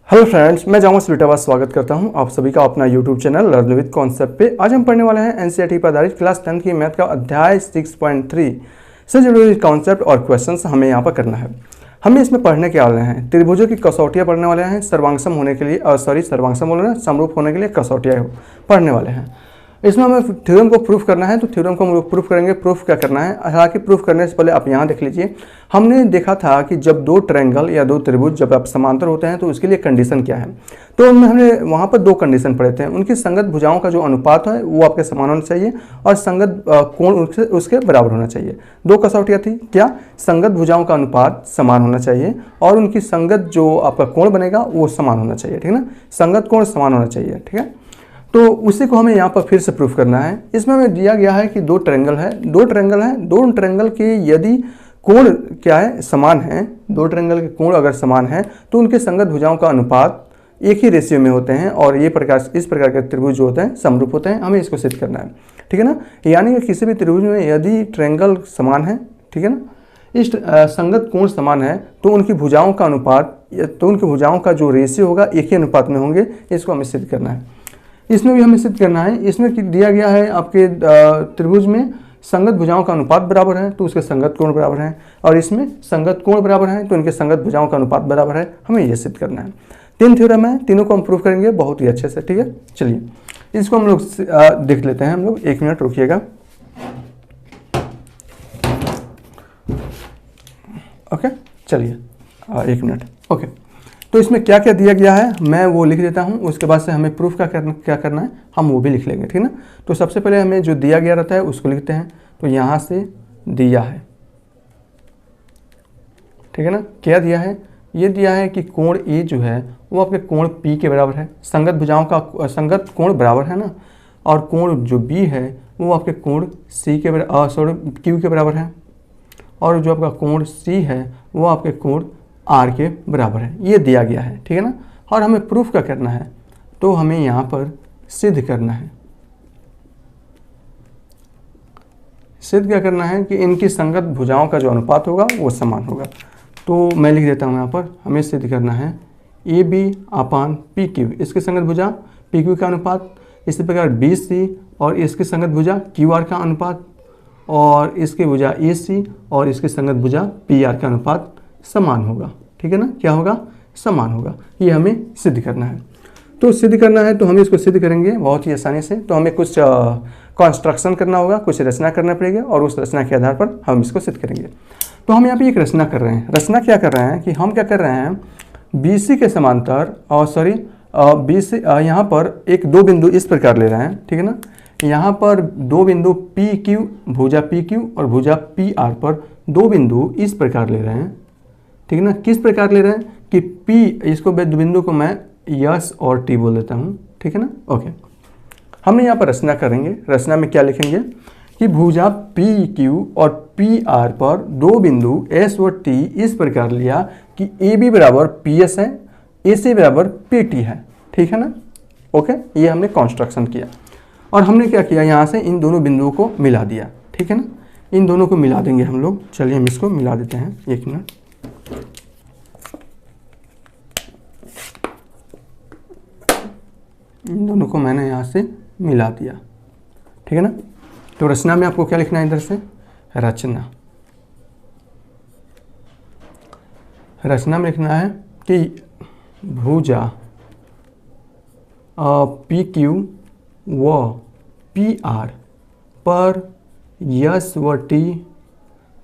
Hello friends, मैं जाऊँ स्वीटाबाद स्वागत करता हूं आप सभी का अपना YouTube channel learn with concept पे। आज हम पढ़ने वाले हैं एनसीईआरटी पर आधारित क्लास 10 की मैथ का अध्याय 6.3 से जुड़े कॉन्सेप्ट और क्वेश्चंस हमें यहाँ पर करना है। हमें इसमें पढ़ने के वाले हैं त्रिभुजों की कसौटियाँ पढ़ने वाले हैं, सर्वांगसम होने के लिए सर्वांगसम बोल रहे हैं, समरूप होने के लिए कसौटियाँ पढ़ने वाले हैं। इसमें हमें थ्योरम को प्रूफ करना है, तो थ्योरम को हम लोग प्रूफ करेंगे। प्रूफ क्या करना है, हालांकि प्रूफ करने से पहले आप यहाँ देख लीजिए, हमने देखा था कि जब दो ट्रायंगल या दो त्रिभुज जब आप समांतर होते हैं तो उसके लिए कंडीशन क्या है। तो हमने वहाँ पर दो कंडीशन पढ़े थे। उनकी संगत भुजाओं का जो अनुपात है वो आपके समान होना चाहिए और संगत कोण उसके बराबर होना चाहिए। दो कसौटियाँ थी, क्या संगत भुजाओं का अनुपात समान होना चाहिए और उनकी संगत जो आपका कोण बनेगा वो समान होना चाहिए, ठीक है ना। संगत कोण समान होना चाहिए, ठीक है। तो उसी को हमें यहाँ पर फिर से प्रूफ करना है। इसमें हमें दिया गया है कि दो ट्रायंगल के यदि कोण क्या है, समान है, दो ट्रायंगल के कोण अगर समान है तो उनके संगत भुजाओं का अनुपात एक ही रेशियो में होते हैं और इस प्रकार के त्रिभुज जो होते हैं समरूप होते हैं। हमें इसको सिद्ध करना है, ठीक है ना। यानी कि किसी भी त्रिभुज में यदि ट्रायंगल समान है, ठीक है ना, इस संगत कोण समान है तो उनकी भुजाओं का अनुपात, तो उनकी भुजाओं का जो रेशियो होगा एक ही अनुपात में होंगे। इसको हमें सिद्ध करना है। इसमें भी हमें सिद्ध करना है। इसमें दिया गया है आपके त्रिभुज में संगत भुजाओं का अनुपात बराबर है तो उसके संगत कोण बराबर है, और इसमें संगत कोण बराबर है तो इनके संगत भुजाओं का अनुपात बराबर है। हमें यह सिद्ध करना है। तीन थ्योरम है, तीनों को हम प्रूव करेंगे बहुत ही अच्छे से, ठीक है। चलिए इसको हम लोग देख लेते हैं। हम लोग 1 मिनट रुकिएगा। ओके, चलिए 1 मिनट। ओके, तो इसमें क्या क्या दिया गया है मैं वो लिख देता हूँ, उसके बाद से हमें प्रूफ क्या करना है हम वो भी लिख लेंगे, ठीक है ना। तो सबसे पहले हमें जो दिया गया रहता है उसको लिखते हैं। तो यहाँ से दिया है, ठीक है ना। क्या दिया है, ये दिया है कि कोण ए जो है वो आपके कोण पी के बराबर है, संगत भुजाओं का संगत कोण बराबर है ना, और कोण जो बी है वो आपके कोण सी के क्यू के बराबर है, और जो आपका कोण सी है वो आपके कोण आर के बराबर है। ये दिया गया है, ठीक है ना। और हमें प्रूफ क्या करना है, तो हमें यहाँ पर सिद्ध करना है। सिद्ध क्या करना है कि इनकी संगत भुजाओं का जो अनुपात होगा वो समान होगा। तो मैं लिख देता हूँ यहाँ पर, हमें सिद्ध करना है A B upon P Q, इसकी संगत भुजा पी क्यू का अनुपात, इसी प्रकार बी सी और इसकी संगत भुजा क्यू आर का अनुपात, और इसकी भुजा ए सी और इसकी संगत भुजा पी आर का अनुपात समान होगा, ठीक है ना। क्या होगा, समान होगा। ये हमें सिद्ध करना है। तो सिद्ध करना है तो हम इसको सिद्ध करेंगे बहुत ही आसानी से। तो हमें कुछ कंस्ट्रक्शन करना होगा, कुछ रचना करना पड़ेगा और उस रचना के आधार पर हम इसको सिद्ध करेंगे। तो हम यहाँ पे एक रचना कर रहे हैं। रचना क्या कर रहे हैं कि हम क्या कर रहे हैं, बी सी के समांतर और बी सी यहाँ पर दो बिंदु इस प्रकार ले रहे हैं, ठीक है ना। यहाँ पर दो बिंदु पी क्यू, भुजा पी क्यू और भुजा पी आर पर दो बिंदु इस प्रकार ले रहे हैं, ठीक है ना। किस प्रकार ले रहे हैं कि P, इसको बिंदु को मैं यस और टी बोल देता हूँ, ठीक है ना। ओके, हमने यहाँ पर रचना करेंगे। रचना में क्या लिखेंगे कि भुजा पी क्यू और पी आर पर दो बिंदु एस और टी इस प्रकार लिया कि ए बी बराबर पी एस है, ए सी बराबर पी टी है, ठीक है ना। ओके, ये हमने कॉन्स्ट्रक्शन किया और हमने क्या किया, यहाँ से इन दोनों बिंदुओं को मिला दिया, ठीक है ना। इन दोनों को मिला देंगे हम लोग। चलिए हम इसको मिला देते हैं, 1 मिनट। इन दोनों को मैंने यहाँ से मिला दिया, ठीक है ना। तो रचना में आपको क्या लिखना है, इधर से रचना में लिखना है कि भुजा पी क्यू व पी आर पर यस व टी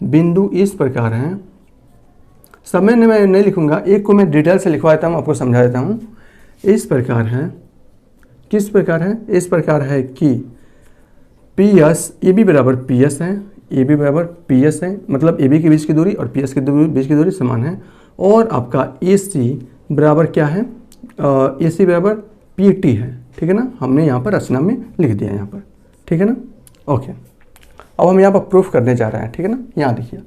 बिंदु इस प्रकार हैं। सब में मैं नहीं लिखूंगा, एक को मैं डिटेल से लिखवा देता हूँ, आपको समझा देता हूँ। इस प्रकार है, किस प्रकार है, इस प्रकार है कि पी एस ए बी बराबर पी एस है, ए बी बराबर पी एस है, मतलब ए बी के बीच की दूरी और पी एस के बीच की दूरी समान है, और आपका ए सी बराबर क्या है, ए सी बराबर पी टी है, ठीक है ना। हमने यहाँ पर रचना में लिख दिया यहाँ पर, ठीक है ना। ओके, अब हम यहाँ पर प्रूफ करने जा रहे हैं, ठीक है ना। यहाँ देखिए,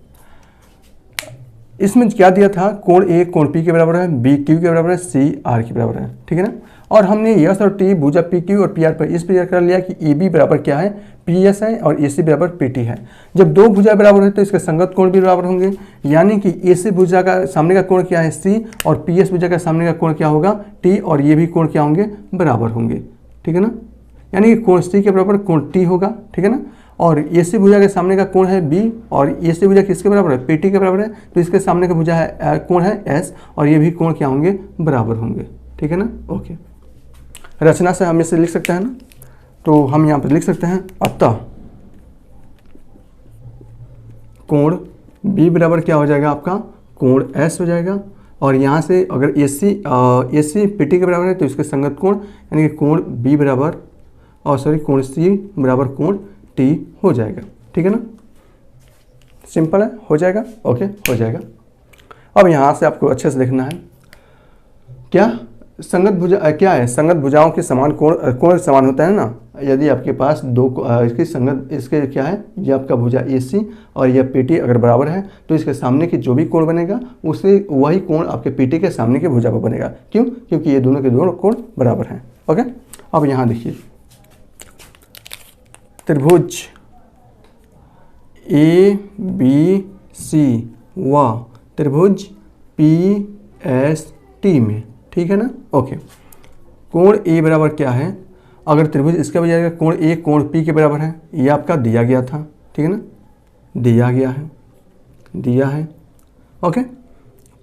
इसमें क्या दिया था, कोण ए कोण पी के बराबर है, बी क्यू के बराबर है, सी आर के बराबर है, ठीक है ना। और हमने यस और टी भुजा पी क्यू और पी आर पर इस प्रकार कर लिया कि ए बी बराबर क्या है, पी एस है और ए सी बराबर पी टी है। जब दो भुजा बराबर है तो इसके संगत कोण भी बराबर होंगे, यानी कि ए सी भुजा का सामने का कोण क्या है, सी, और पी एस भुजा का सामने का कोण क्या होगा, टी, और ये भी कोण क्या होंगे, बराबर होंगे, ठीक है ना। यानी कि कोण सी के बराबर कोण टी होगा, ठीक है ना। और ए सी भुजा के सामने का कोण है बी, और ए सी भुजा किसके बराबर है, पी टी के बराबर है, तो इसके सामने का भुजा है कोण है एस, और ये भी कोण क्या होंगे, बराबर होंगे, ठीक है ना। ओके, रचना से हम इसे लिख सकते हैं ना, तो हम यहाँ पर लिख सकते हैं अतः कोण बी बराबर क्या हो जाएगा आपका, कोण एस हो जाएगा, और यहाँ से अगर ए सी पी टी के बराबर है तो इसके संगत कोण यानी कि कोण बी बराबर, और सॉरी कोण सी बराबर कोण टी हो जाएगा, ठीक है ना। सिंपल है, हो जाएगा, ओके हो जाएगा। अब यहाँ से आपको अच्छे से देखना है क्या संगत भुजा क्या है, संगत भुजाओं के समान कोण समान होता है ना। यदि आपके पास दो इसकी संगत इसके क्या है, ये आपका भुजा ए सी और यह पी टी अगर बराबर है तो इसके सामने की जो भी कोण बनेगा उसे वही कोण आपके पी टी के सामने की भुजा पर बनेगा। क्यों, क्योंकि ये दोनों के दोनों कोण बराबर हैं। ओके, अब यहाँ देखिए त्रिभुज ए बी सी व त्रिभुज पी एस टी में, ठीक है ना। ओके, कोण ए बराबर क्या है, अगर त्रिभुज इसका भी जाएगा कोण ए कोण पी के बराबर है, ये आपका दिया गया था, ठीक है ना, दिया गया है, दिया है। ओके,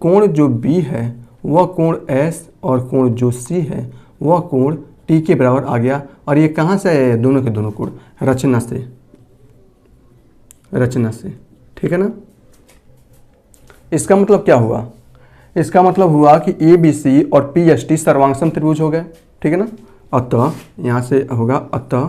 कोण जो बी है वह कोण एस और कोण जो सी है वह कोण टी के बराबर आ गया। और ये कहाँ से है, दोनों के दोनों कोण रचना से, रचना से, ठीक है ना। इसका मतलब क्या हुआ, इसका मतलब हुआ कि ए बी सी और पी एस टी सर्वांगसम त्रिभुज हो गए, ठीक है ना। अतः यहाँ से होगा अतः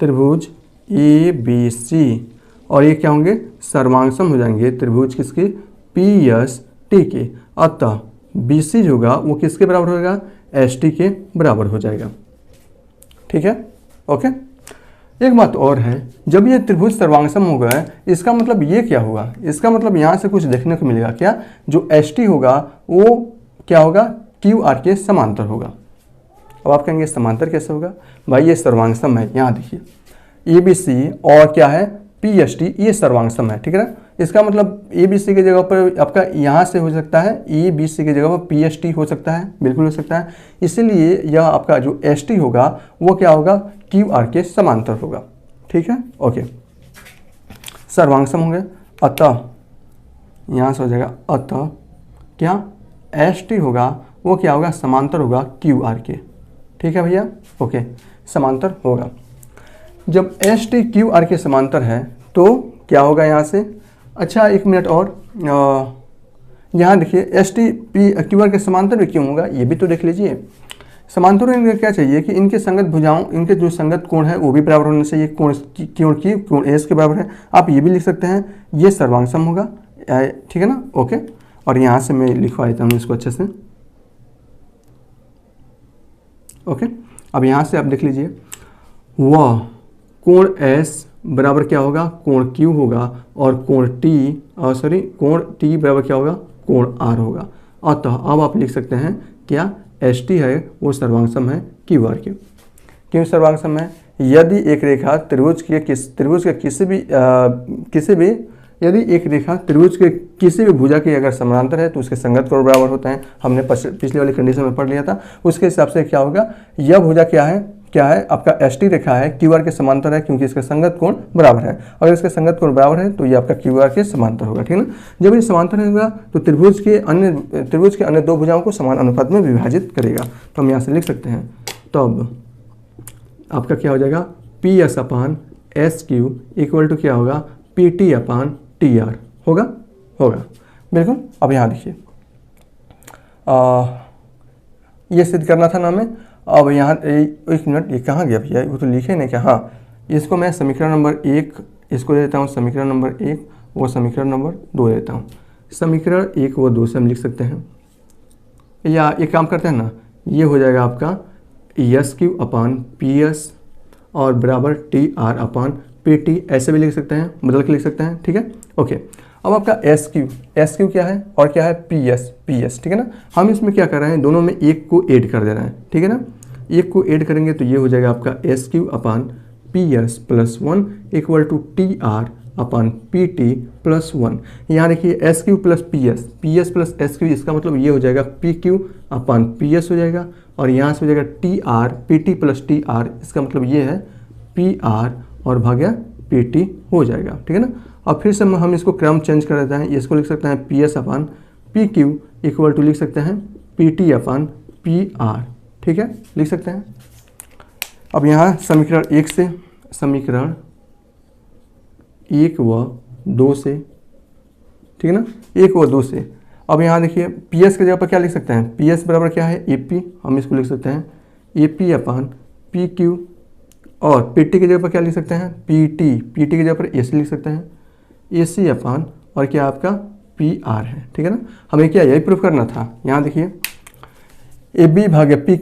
त्रिभुज ए बी सी और ये क्या होंगे, सर्वांगसम हो जाएंगे त्रिभुज किसके, पी एस टी के। अतः बी सी जो होगा वो किसके बराबर होगा, एस टी के बराबर हो जाएगा, ठीक है। ओके, एक बात और है, जब ये त्रिभुज सर्वांगसम हो गया इसका मतलब ये क्या हुआ, इसका मतलब यहाँ से कुछ देखने को मिलेगा क्या, जो एस टी होगा वो क्या होगा, क्यू आर के समांतर होगा। अब आप कहेंगे समांतर कैसे होगा, भाई ये सर्वांगसम है, यहाँ देखिए ए बी सी और क्या है पी एस टी, ये सर्वांगसम है, ठीक है ना। इसका मतलब ए बी सी की जगह पर आपका यहाँ से हो सकता है ए बी सी की जगह पर पी एस टी हो सकता है, बिल्कुल हो सकता है। इसीलिए यह आपका जो एस टी होगा वो क्या होगा, क्यू आर के समांतर होगा, ठीक है। ओके, सर्वांगसम होंगे, अतः यहाँ से हो जाएगा अतः क्या एस टी होगा वो क्या होगा, समांतर होगा क्यू आर के, ठीक है भैया। ओके, समांतर होगा। जब एस टी क्यू आर के समांतर है तो क्या होगा यहाँ से, अच्छा एक मिनट और, यहाँ देखिए S T P Q R के समांतर भी क्यों होगा ये भी तो देख लीजिए। समांतर इनका क्या चाहिए कि इनके संगत भुजाओं, इनके जो संगत कोण है वो भी बराबर होने चाहिए, कोण की कोण एस के बराबर है। आप ये भी लिख सकते हैं ये सर्वांगसम होगा, ठीक है ना। ओके, और यहाँ से मैं लिखवा देता हूँ इसको अच्छे से। ओके, अब यहाँ से आप देख लीजिए वह कोण S बराबर क्या होगा, कोण Q होगा, और कोण T कोण T बराबर क्या होगा, कोण R होगा। अतः अब आप लिख सकते हैं क्या एस टी है वो सर्वांगसम है क्यू आर के। क्यों सर्वांगसम है, यदि एक रेखा त्रिभुज के यदि एक रेखा त्रिभुज के किसी भी भुजा की अगर समांतर है तो उसके संगत कोण बराबर होते हैं। हमने पिछले वाली कंडीशन में पढ़ लिया था। उसके हिसाब से क्या होगा, यह भुजा क्या है आपका एस टी रेखा है, क्यू आर के समांतर है क्योंकि इसका संगत कोण बराबर है। अगर इसका संगत कोण बराबर है तो ये आपका क्यू आर के समांतर होगा, ठीक है ना। जब ये समांतर होगा तो त्रिभुज के अन्य दो भुजाओं को समान अनुपात में विभाजित करेगा। तो हम यहाँ से लिख सकते हैं, तब आपका क्या हो जाएगा, P S upon S Q equal to क्या होगा, P T upon T R होगा बिल्कुल। अब यहाँ देखिए ये सिद्ध करना था ना हमें। अब यहाँ एक मिनट, ये कहाँ गया भैया, वो तो लिखे नहीं क्या। हाँ, इसको मैं समीकरण नंबर 1 इसको दे देता हूँ, समीकरण नंबर 1 वो समीकरण नंबर 2 देता हूँ। समीकरण 1 व 2 से हम लिख सकते हैं, या एक काम करते हैं ना, ये हो जाएगा आपका S Q upon P S और बराबर T R upon P T, ऐसे भी लिख सकते हैं, बदल के लिख सकते हैं, ठीक है। ओके, अब आपका एस क्यू क्या है और क्या है पी एस, ठीक है ना। हम इसमें क्या कर रहे हैं, दोनों में एक को ऐड कर दे रहे हैं, ठीक है ना। एक को ऐड करेंगे तो ये हो जाएगा आपका S Q upon P S plus 1 equal to T R upon P T plus 1। यहाँ देखिए S Q plus P S plus S Q, इसका मतलब ये हो जाएगा P Q upon P S हो जाएगा, और यहाँ से हो जाएगा T R P T plus T R, इसका मतलब ये है पी आर और भाग्या पी टी हो जाएगा, ठीक है ना। अब फिर से हम इसको क्रम चेंज कर देते हैं, इसको लिख सकते हैं P S upon P Q equal to लिख सकते हैं P T upon P R, ठीक है, लिख सकते हैं। अब यहाँ समीकरण 1 से, समीकरण 1 व 2 से, ठीक है ना, 1 व 2 से। अब यहाँ देखिए पी एस की जगह पर क्या लिख सकते हैं, पी एस बराबर क्या है ए पी, हम इसको लिख सकते हैं A P upon P Q, और पी टी की जगह पर क्या लिख सकते हैं पी टी की जगह पर ए सी लिख सकते हैं ए सी अपान और क्या आपका पी आर है, ठीक है ना। हमें क्या यही प्रूफ करना था। यहाँ देखिए ए बी भाग्य पी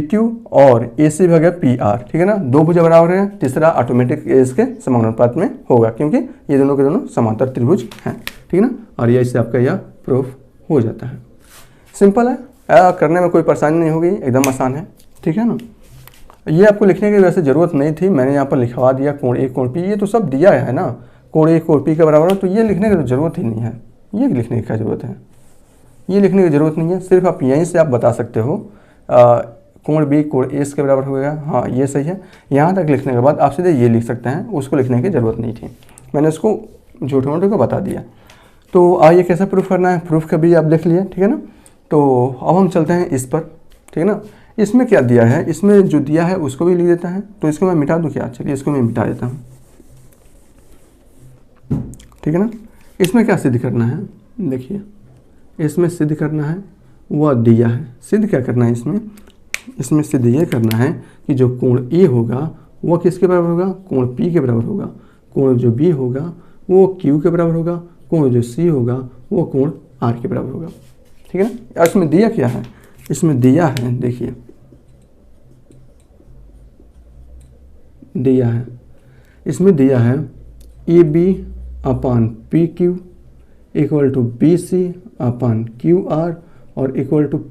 क्यू और ए सी भाग्य पी आर, ठीक है ना। दो भुजा बराबर है, तीसरा ऑटोमेटिक इसके समानुपात में होगा क्योंकि ये दोनों के दोनों समांतर त्रिभुज हैं, ठीक है ना। और ये इससे आपका यह प्रूफ हो जाता है। सिंपल है, करने में कोई परेशानी नहीं होगी, एकदम आसान है, ठीक है ना। ये आपको लिखने की वैसे ज़रूरत नहीं थी, मैंने यहाँ पर लिखवा दिया कोण ए कोण पी, ये तो सब दिया है ना, कोण ए कोण पी के बराबर है, तो ये लिखने की तो ज़रूरत ही नहीं है। ये लिखने की क्या ज़रूरत है, ये लिखने की ज़रूरत नहीं है। सिर्फ आप यहीं से आप बता सकते हो कोण बी कोण ए के बराबर होगा, हाँ ये सही है। यहाँ तक लिखने के बाद आप सीधे ये लिख सकते हैं, उसको लिखने की ज़रूरत नहीं थी, मैंने उसको झूठे मोटे को बता दिया। तो आइए कैसे प्रूफ करना है, प्रूफ का भी आप देख लिए, ठीक है ना। तो अब हम चलते हैं इस पर, ठीक है ना। इसमें क्या दिया है, इसमें जो दिया है उसको भी लिख देता है, तो इसको मैं मिटा दूँ क्या, चलिए इसको मैं मिटा देता हूँ, ठीक है ना। इसमें क्या सिद्ध करना है, देखिए इसमें सिद्ध करना है वह दिया है, सिद्ध क्या करना है इसमें सिद्ध ये करना है कि जो कोण ए होगा वह किसके बराबर होगा, कोण पी के बराबर होगा, कोण जो बी होगा वो क्यू के बराबर होगा, कोण जो सी होगा वो कोण आर के बराबर होगा, ठीक है ना। इसमें दिया क्या है, इसमें दिया है, देखिए दिया है, इसमें दिया है A B upon P Q equal to B C upon Q R और equal to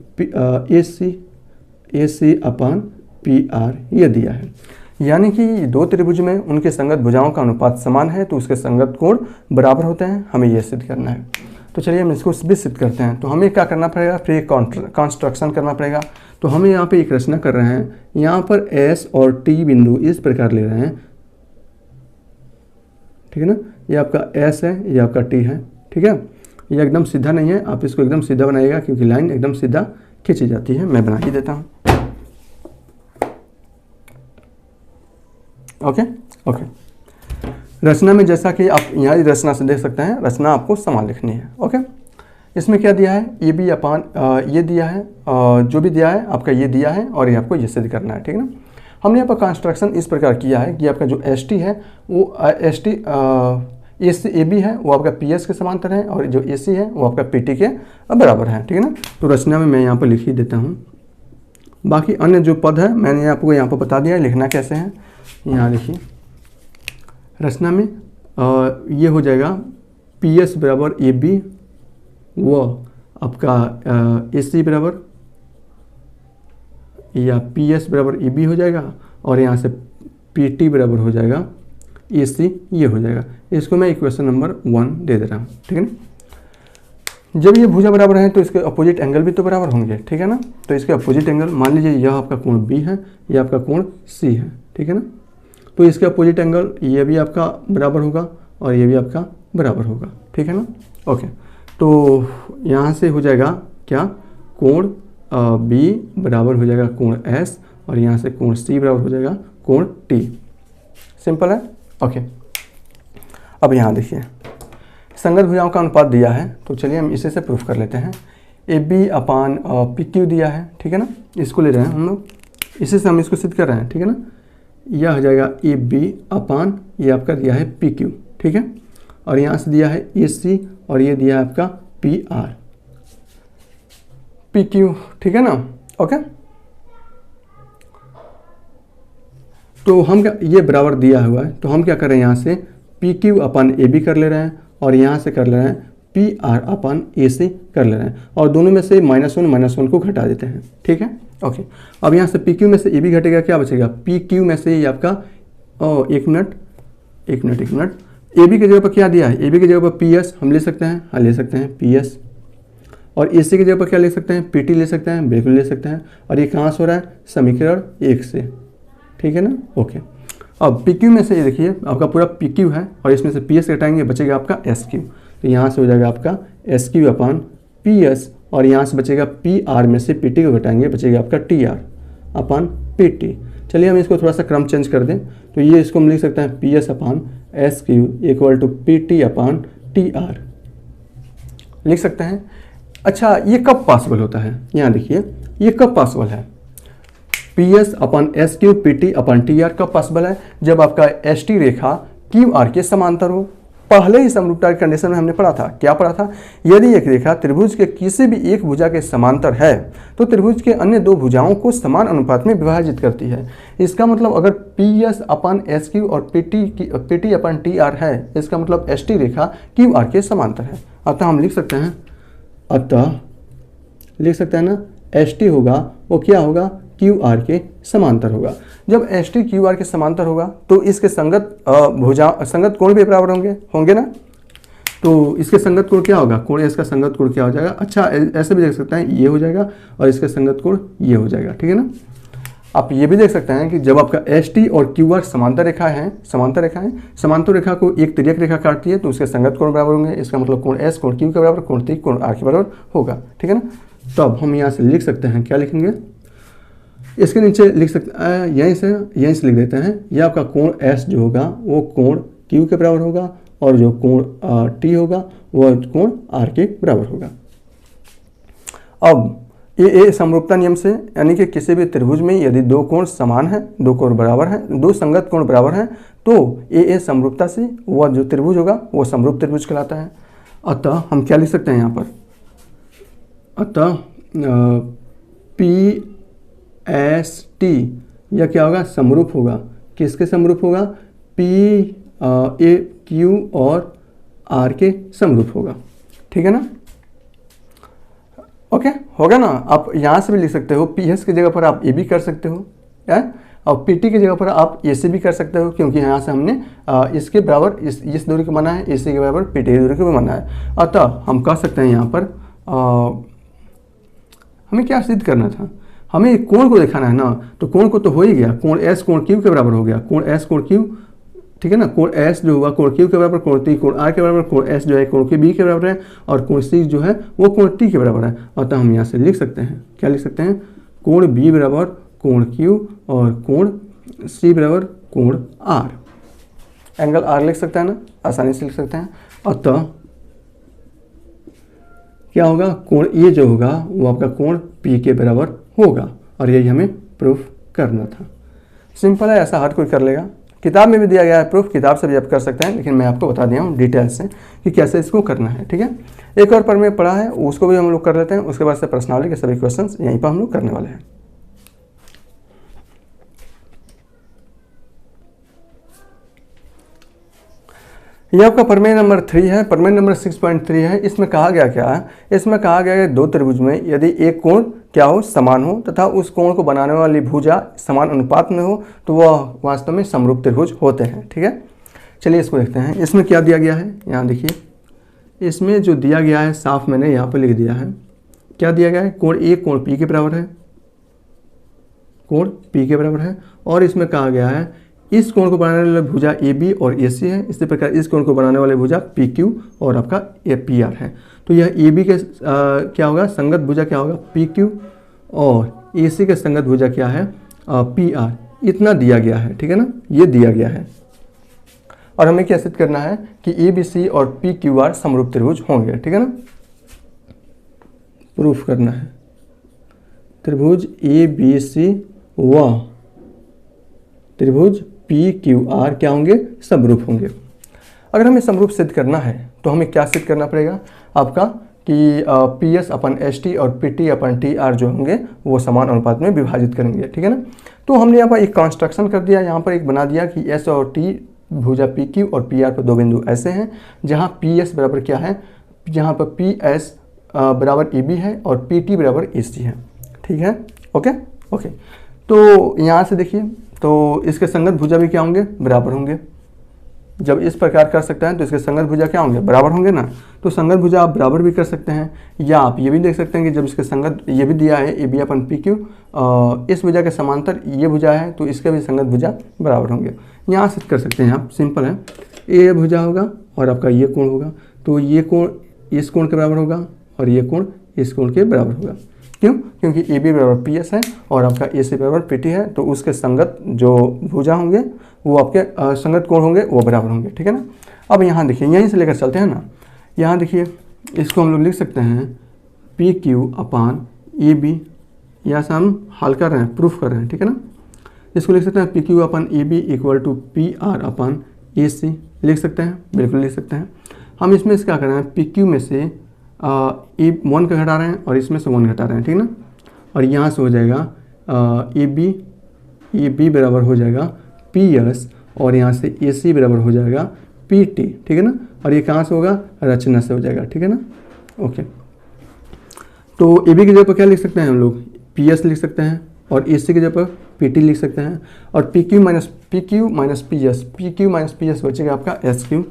A C upon P R, ये दिया है। यानी कि दो त्रिभुज में उनके संगत भुजाओं का अनुपात समान है तो उसके संगत कोण बराबर होते हैं, हमें यह सिद्ध करना है। तो चलिए हम इसको भी सिद्ध करते हैं। तो हमें क्या करना पड़ेगा, फिर एक कंस्ट्रक्शन करना पड़ेगा। तो हमें यहाँ पे एक रचना कर रहे हैं, यहाँ पर एस और टी बिंदु इस प्रकार ले रहे हैं, ठीक है ना। ये आपका एस है, ये आपका टी है, ठीक है। ये एकदम सीधा नहीं है, आप इसको एकदम सीधा बनाइएगा क्योंकि लाइन एकदम सीधा खींची जाती है। मैं बना ही देता हूँ, ओके ओके। रचना में जैसा कि आप यहाँ रचना से देख सकते हैं, रचना आपको समान लिखनी है, ओके। इसमें क्या दिया है, ये भी अपान ये दिया है, जो भी दिया है आपका ये दिया है और ये आपको ये सिद्ध करना है, ठीक है ना। हमने यहाँ पर कंस्ट्रक्शन इस प्रकार किया है कि आपका जो एस टी है वो S T A C A B है वो आपका पी एस के समांतर है और जो ए सी है वो आपका पी टी के बराबर है, ठीक है ना। तो रचना में मैं यहाँ पर लिख ही देता हूँ। बाकी अन्य जो पद है मैंने आपको यहाँ पर बता दिया है, लिखना कैसे है। यहाँ देखिए रचना में ये हो जाएगा पी एस बराबर ए बी व आपका ए सी बराबर या पी एस बराबर ए बी हो जाएगा और यहाँ से पी टी बराबर हो जाएगा ए सी, ये हो जाएगा। इसको मैं इक्वेशन नंबर 1 दे दे रहा हूँ, ठीक है ना। जब ये भुजा बराबर है तो इसके अपोजिट एंगल भी तो बराबर होंगे, ठीक है ना। तो इसके अपोजिट एंगल मान लीजिए यह आपका कोण बी है, यह आपका कोण सी है, ठीक है ना। तो इसके अपोजिट एंगल ये भी आपका बराबर होगा और ये भी आपका बराबर होगा, ठीक है ना। ओके, तो यहाँ से हो जाएगा क्या, कोण बी बराबर हो जाएगा कोण एस और यहाँ से कोण सी बराबर हो जाएगा कोण टी। सिंपल है, ओके। अब यहाँ देखिए संगत भुजाओं का अनुपात दिया है, तो चलिए हम इसे से प्रूफ कर लेते हैं। A B upon P Q दिया है, ठीक है ना, इसको ले रहे हैं हम लोग, इसी से हम इसको सिद्ध कर रहे हैं, ठीक है ना। यह हो जाएगा ए बी अपान ये आपका दिया है पी क्यू, ठीक है, और यहाँ से दिया है ए सी और ये दिया है आपका पी आर पी क्यू, ठीक है ना, ओके। तो हम क्या, ये बराबर दिया हुआ है तो हम क्या कर रहे हैं, यहाँ से P Q upon A B कर ले रहे हैं और यहाँ से कर ले रहे हैं पी आर अपन ए सी कर ले रहे हैं, और दोनों में से -1 को घटा देते हैं, ठीक है। ओके, अब यहाँ से पी क्यू में से ए भी घटेगा, क्या बचेगा, पी क्यू में से ये आपका एक मिनट ए बी की जगह पर क्या दिया है, ए बी की जगह पर पी एस हम ले सकते हैं, हाँ ले सकते हैं पी एस, और ए सी की जगह पर क्या ले सकते हैं, पी टी ले सकते हैं, बिल्कुल ले सकते हैं। और ये कहाँ से हो रहा है, समीकरण 1 से, ठीक है ना। ओके, अब पी क्यू में से ये देखिए आपका पूरा पी क्यू है, और इसमें से पी एस घटाएंगे, बचेगा आपका एस क्यू, तो यहाँ से हो जाएगा आपका S Q upon P S, और यहाँ से बचेगा पी आर में से पी टी को घटाएंगे, बचेगा आपका T R upon P T. चलिए हम इसको थोड़ा सा क्रम चेंज कर दें, तो ये इसको हम लिख सकते हैं P S upon S Q equal to P T upon T R, लिख सकते हैं। अच्छा, ये कब पॉसिबल होता है, यहाँ देखिए ये कब पॉसिबल है, P S upon S Q P T upon T R कब पॉसिबल है, जब आपका एस टी रेखा क्यू आर के समांतर हो। पहले ही समरूपता की कंडीशन में हमने पढ़ा था, क्या पढ़ा था, यदि एक रेखा त्रिभुज के किसी भी एक भुजा के समांतर है तो त्रिभुज के अन्य दो भुजाओं को समान अनुपात में विभाजित करती है। इसका मतलब अगर P S upon S Q और P T upon T are है, इसका मतलब एस टी रेखा क्यू आर के समांतर है। अतः हम लिख सकते हैं, ना एस टी होगा वो क्या होगा, क्यू आर के समांतर होगा। जब एस टी क्यू आर के समांतर होगा तो इसके संगत संगत कोण भी बराबर होंगे ना, तो इसके संगत कोण क्या होगा, कोण एस का संगत कोण क्या हो जाएगा, अच्छा ऐसे भी देख सकते हैं ये हो जाएगा, और इसके संगत कोण ये हो जाएगा, ठीक है ना। आप ये भी देख सकते हैं कि जब आपका एस टी और क्यू आर समांतर रेखा को एक तिर्यक रेखा काटती है तो उसके संगत कोण बराबर होंगे, इसका मतलब कोण एस कोण क्यू के बराबर, कोण टी कोण आर के बराबर होगा, ठीक है ना। तो अब हम यहाँ से लिख सकते हैं, क्या लिखेंगे, इसके नीचे लिख सकते हैं, यहीं से लिख देते हैं, यह आपका कोण एस जो होगा वो कोण क्यू के बराबर होगा, और जो कोण टी होगा वह कोण आर के बराबर होगा। अब ये समरूपता नियम से, यानी कि किसी भी त्रिभुज में यदि दो कोण समान हैं, दो कोण बराबर हैं, दो संगत कोण बराबर हैं, तो ये समरूपता से वह जो त्रिभुज होगा वो समरूप त्रिभुज कहलाता है। अतः हम क्या लिख सकते हैं यहाँ पर, अतः पी एस टी यह क्या होगा, समरूप होगा, किसके समरूप होगा, पी ए क्यू और आर के समरूप होगा, ठीक है ना। ओके, होगा ना। आप यहाँ से भी लिख सकते हो, पी एस की जगह पर आप ए भी कर सकते हो, और पी टी की जगह पर आप ए सी भी कर सकते हो, क्योंकि यहाँ से हमने इसके बराबर इस दूरी को माना है, ए सी के बराबर पी टी की दूरी को भी माना है। अतः हम कह सकते हैं यहाँ पर हमें क्या सिद्ध करना था, हमें कोण को दिखाना है ना, तो कोण को तो हो ही गया, कोण एस कोण क्यू के बराबर हो गया, कोण एस कोण क्यू, ठीक है ना। कोण एस जो हुआ कोण क्यू के बराबर, कोण टी कोण आर के बराबर, कोण एस जो है कोण के बी के बराबर है, और कोण सी जो है वो कोण टी के बराबर है। अतः हम यहाँ से लिख सकते हैं, क्या लिख सकते हैं, कोण बी बराबर कोण क्यू और कोण सी बराबर कोण आर, एंगल आर लिख सकते हैं ना, आसानी से लिख सकते हैं। अतः क्या होगा, कोण ए जो होगा वो आपका कोण पी के बराबर होगा, और यही हमें प्रूफ करना था। सिंपल है, ऐसा हर कोई कर लेगा, किताब में भी दिया गया है प्रूफ, किताब से भी आप कर सकते हैं, लेकिन मैं आपको बता दिया हूँ डिटेल से कि कैसे इसको करना है, ठीक है। एक और पर में पढ़ा है, उसको भी हम लोग कर लेते हैं, उसके बाद से प्रश्नावली के सभी क्वेश्चंस यहीं पर हम लोग करने वाले हैं। यह आपका प्रमेय नंबर 3 है, प्रमेय नंबर 6.3 है। इसमें कहा गया क्या है, इसमें कहा गया है दो त्रिभुज में यदि एक कोण क्या हो, समान हो, तथा उस कोण को बनाने वाली भुजा समान अनुपात में हो, तो वह वास्तव में समरूप त्रिभुज होते हैं, ठीक है। चलिए इसको देखते हैं, इसमें क्या दिया गया है, यहाँ देखिए, इसमें जो दिया गया है साफ मैंने यहाँ पर लिख दिया है, क्या दिया गया है, कोण ए कोण पी के बराबर है, कोण पी के बराबर है, और इसमें कहा गया है इस कोण को बनाने वाले भुजा ए बी और ए सी है, इसी प्रकार इस कोण को बनाने वाले भुजा पी क्यू और आपका ए पी आर है। तो यह ए बी के क्या होगा, संगत भुजा क्या होगा, पी क्यू, और ए सी के संगत भुजा क्या है, पी आर। इतना दिया गया है, ठीक है ना, ये दिया गया है। और हमें क्या सिद्ध करना है कि ए बी सी और पी क्यू आर समरूप त्रिभुज होंगे, ठीक है ना, प्रूफ करना है। त्रिभुज ए बी सी व त्रिभुज पी क्यू आर क्या होंगे, समरूप होंगे। अगर हमें समरूप सिद्ध करना है तो हमें क्या सिद्ध करना पड़ेगा आपका कि P S upon S T और P T upon T are जो होंगे वो समान अनुपात में विभाजित करेंगे, ठीक है ना। तो हमने यहाँ पर एक कंस्ट्रक्शन कर दिया, यहाँ पर एक बना दिया कि एस और टी भुजा पी क्यू और पी आर पर दो बिंदु ऐसे हैं जहाँ पी एस बराबर क्या है, जहाँ पर पी एस बराबर ए बी है और पी टी बराबर ए सी है। ठीक है, ओके ओके। तो यहाँ से देखिए, तो इसके संगत भुजा भी क्या होंगे, बराबर होंगे। जब इस प्रकार कर सकते हैं तो इसके संगत भुजा क्या होंगे, बराबर होंगे ना। तो संगत भुजा आप बराबर भी कर सकते हैं, या आप ये भी देख सकते हैं कि जब इसके संगत ये भी दिया है A B upon P Q, इस भुजा के समांतर ये भुजा है तो इसके भी संगत भुजा बराबर होंगे। यहाँ से कर सकते हैं आप, सिंपल है। ये भुजा होगा और आपका ये कोण होगा, तो ये कोण इस कोण के बराबर होगा और ये कोण इस कोण के बराबर होगा। क्यों? क्योंकि ए बी बराबर पी एस है और आपका ए सी बराबर पी टी है, तो उसके संगत जो भुजा होंगे वो आपके संगत कोण होंगे वो बराबर होंगे। ठीक है ना। अब यहाँ देखिए, यहीं से लेकर चलते हैं ना। यहाँ देखिए, इसको हम लोग लिख सकते हैं P Q upon A B, यहाँ से हम हल कर रहे हैं, प्रूफ कर रहे हैं। ठीक है ना। इसको लिख सकते हैं P Q upon A B equal to P R upon A C, लिख सकते हैं, बिल्कुल लिख सकते हैं। हम इसमें से क्या कर रहे हैं, पी क्यू में से ए 1 का घटा रहे हैं और इसमें से 1 घटा रहे हैं। ठीक ना। और यहाँ से हो जाएगा ए बी बराबर हो जाएगा पी एस और यहाँ से ए सी बराबर हो जाएगा पी टी। ठीक है ना। और ये कहाँ से होगा, रचना से हो जाएगा। ठीक है ना, ओके। तो ए बी की जगह पर क्या लिख सकते हैं हम लोग, पी एस लिख सकते हैं और ए सी की जगह पर पी टी लिख सकते हैं। और P Q minus P S बचेगा आपका एस क्यू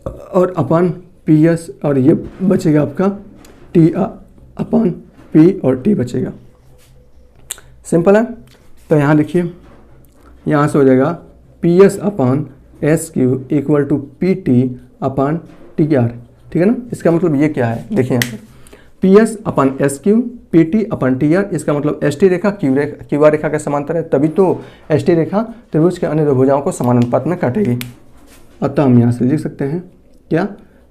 और अपन पी एस, और ये बचेगा आपका टी अपन पी और टी बचेगा। सिंपल है। तो यहाँ देखिए, यहाँ से हो जाएगा P S upon S Q equal to P T upon T R. ठीक है ना। इसका मतलब ये क्या है, देखिए यहाँ पर P S upon S Q P T upon T R, इसका मतलब एस टी रेखा क्यू आर रेखा के समांतर है, तभी तो एस टी रेखा त्रिभुज के अन्य दो भुजाओं को समान अनुपात में काटेगी। अतः हम यहाँ से लिख सकते हैं क्या,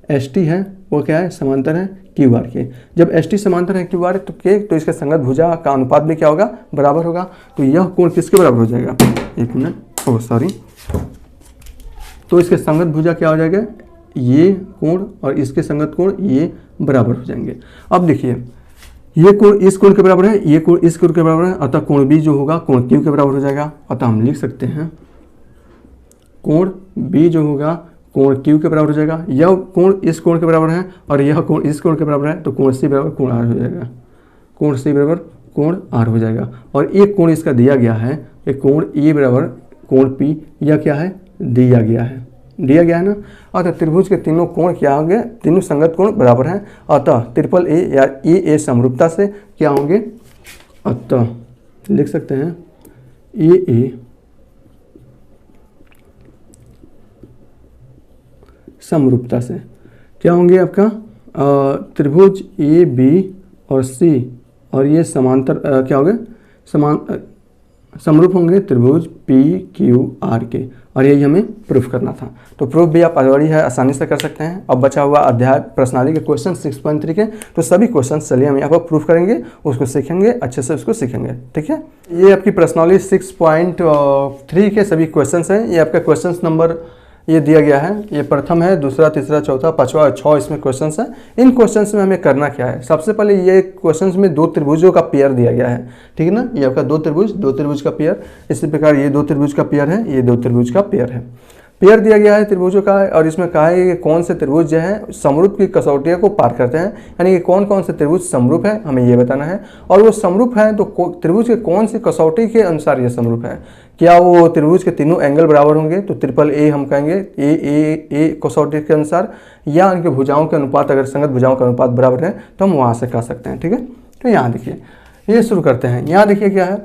एस टी है वो क्या है, समांतर है क्यू आर के। जब एस टी समांतर है क्यू आर तो के, तो इसके संगत भुजा का अनुपात भी क्या होगा, बराबर होगा। तो यह कोण किसके बराबर हो जाएगा, एक मिनट, ओह सॉरी। तो इसके संगत भुजा क्या हो जाएगा, ये कोण और इसके संगत कोण ये बराबर हो जाएंगे। अब देखिए, ये कोण इस कोण के बराबर है, ये कोण इस कोण के बराबर है, अतः कोण बी जो होगा कोण क्यू के बराबर हो जाएगा। अतः हम लिख सकते हैं कोण बी जो होगा कोण क्यू के बराबर हो जाएगा। यह कोण इस कोण के बराबर है और यह कोण इस कोण के बराबर है, तो कोण सी बराबर कोण आर हो जाएगा। कोण सी बराबर कोण आर हो जाएगा। और एक कोण इसका दिया गया है, एक कोण ए बराबर कोण पी, यह क्या है, दिया गया है ना। अतः त्रिभुज के तीनों कोण क्या होंगे, तीनों संगत कोण बराबर हैं। अतः ट्रिपल ए या ए समरूपता से क्या होंगे, अतः लिख सकते हैं ए समरूपता से क्या होंगे आपका, त्रिभुज ए बी और सी और ये समांतर क्या होंगे, समरूप होंगे त्रिभुज पी क्यू आर के। और यही हमें प्रूफ करना था। तो प्रूफ भी आप बड़ी है आसानी से कर सकते हैं। अब बचा हुआ अध्याय प्रश्नावली के क्वेश्चन 6.3 के, तो सभी क्वेश्चन चलिए हम यहाँ पर प्रूफ करेंगे, उसको सीखेंगे, अच्छे से उसको सीखेंगे। ठीक है। ये आपकी प्रश्नावली 6.3 के सभी क्वेश्चन हैं। ये आपका क्वेश्चन नंबर ये दिया गया है, ये प्रथम है, दूसरा, तीसरा, चौथा, पांचवा और 6 इसमें क्वेश्चंस है। इन क्वेश्चंस में हमें करना क्या है, सबसे पहले ये क्वेश्चंस में दो त्रिभुजों का पेयर दिया गया है। ठीक है ना। ये आपका दो त्रिभुज का पेयर, इसी प्रकार ये दो त्रिभुज का पेयर है, ये दो त्रिभुज का पेयर है। पेयर दिया गया है त्रिभुजों का, और इसमें कहा है कि कौन से त्रिभुज जो है समरूप की कसौटियों को पार करते हैं, यानी कि कौन कौन से त्रिभुज समरूप है हमें ये बताना है। और वो समरूप है तो त्रिभुज के कौन सी कसौटी के अनुसार ये समरूप है। क्या वो त्रिभुज के तीनों एंगल बराबर होंगे, तो ट्रिपल ए हम कहेंगे ए कसौटी के अनुसार, या उनके भुजाओं के अनुपात, अगर संगत भुजाओं का अनुपात बराबर है तो हम वहाँ से कह सकते हैं। ठीक है। तो यहाँ देखिए, ये शुरू करते हैं। यहाँ देखिए क्या है,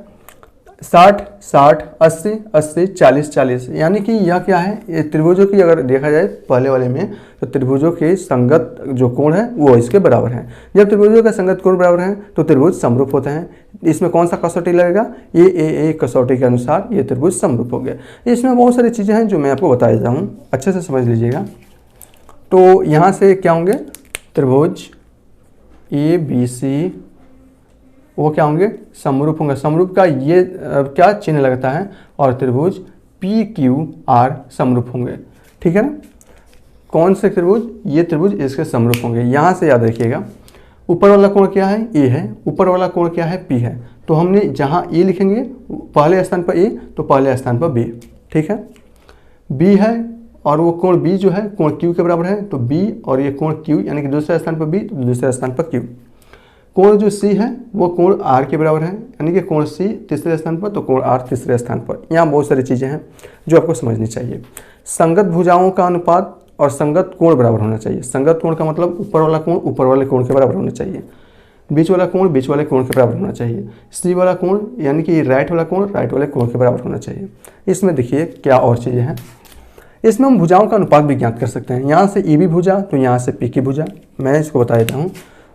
60 60 80 80 40 40, यानी कि यह क्या है, ये त्रिभुजों की अगर देखा जाए पहले वाले में, तो त्रिभुजों के संगत जो कोण है वो इसके बराबर है। जब त्रिभुजों का संगत कोण बराबर है तो त्रिभुज समरूप होते हैं। इसमें कौन सा कसौटी लगेगा, ये कसौटी के अनुसार ये त्रिभुज समरूप हो गया। इसमें बहुत सारी चीज़ें हैं जो मैं आपको बता देता हूँ, अच्छे से समझ लीजिएगा। तो यहाँ से क्या होंगे, त्रिभुज ए बी सी वो क्या होंगे, समरूप होंगे। समरूप का ये क्या चिन्ह लगता है, और त्रिभुज पी क्यू आर समरूप होंगे। ठीक है ना। कौन से त्रिभुज, ये त्रिभुज इसके समरूप होंगे। यहाँ से याद रखिएगा, ऊपर वाला कोण क्या है, ए है, ऊपर वाला कोण क्या है, पी है। तो हमने जहाँ ए लिखेंगे पहले स्थान पर ए, तो पहले स्थान पर बी। ठीक है। बी है और वो कोण बी जो है कोण क्यू के बराबर है, तो बी और ये कोण क्यू यानी कि दूसरे स्थान पर बी तो दूसरे स्थान पर क्यू। कोण जो सी है वो कोण आर के बराबर है, यानी कि कोण सी तीसरे स्थान पर तो कोण आर तीसरे स्थान पर। यहाँ बहुत सारी चीज़ें हैं जो आपको समझनी चाहिए। संगत भुजाओं का अनुपात और संगत कोण बराबर होना चाहिए। संगत कोण का मतलब ऊपर वाला कोण ऊपर वाले कोण के बराबर होना चाहिए, बीच वाला कोण बीच वाले कोण के बराबर होना चाहिए, सी वाला कोण यानी कि राइट वाला कोण राइट वाले कोण के बराबर होना चाहिए। इसमें देखिए क्या और चीज़ें हैं, इसमें हम भुजाओं का अनुपात भी ज्ञात कर सकते हैं। यहाँ से ई बी भुजा तो यहाँ से पी की भुजा, मैं इसको बता देता हूँ।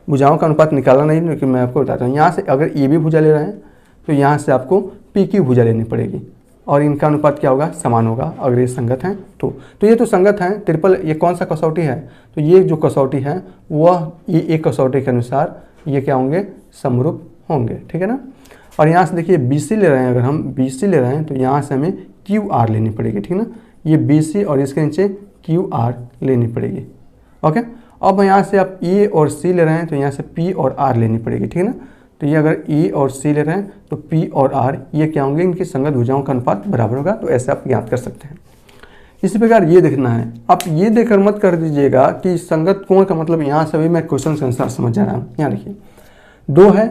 भुजाओं का अनुपात निकालना नहीं, लेकिन मैं आपको बताता हूँ। यहाँ से अगर ई बी भुजा ले रहे हैं तो यहाँ से आपको पी की भुजा लेनी पड़ेगी और इनका अनुपात क्या होगा, समान होगा अगर ये संगत हैं तो ये तो संगत हैं। ट्रिपल ये कौन सा कसौटी है, तो ये जो कसौटी है वह ये एक कसौटी के अनुसार ये क्या होंगे, समरूप होंगे, ठीक है ना। और यहाँ से देखिए बी सी ले रहे हैं, अगर हम बी सी ले रहे हैं तो यहाँ से हमें क्यू आर लेनी पड़ेगी, ठीक है ना। ये बी सी और इसके नीचे क्यू आर लेनी पड़ेगी, ओके। अब यहाँ से आप ई और सी ले रहे हैं तो यहाँ से पी और आर लेनी पड़ेगी, ठीक है ना। तो ये अगर ई और सी ले रहे हैं तो पी और आर ये क्या होंगे, इनकी संगत भुजाओं का अनुपात बराबर होगा। तो ऐसे आप ज्ञात कर सकते हैं। इसी प्रकार ये देखना है, आप ये देखकर मत कर दीजिएगा कि संगत कोण का मतलब यहाँ से भी मैं क्वेश्चन के अनुसार समझ जा रहा हूँ। यहाँ देखिए 2 है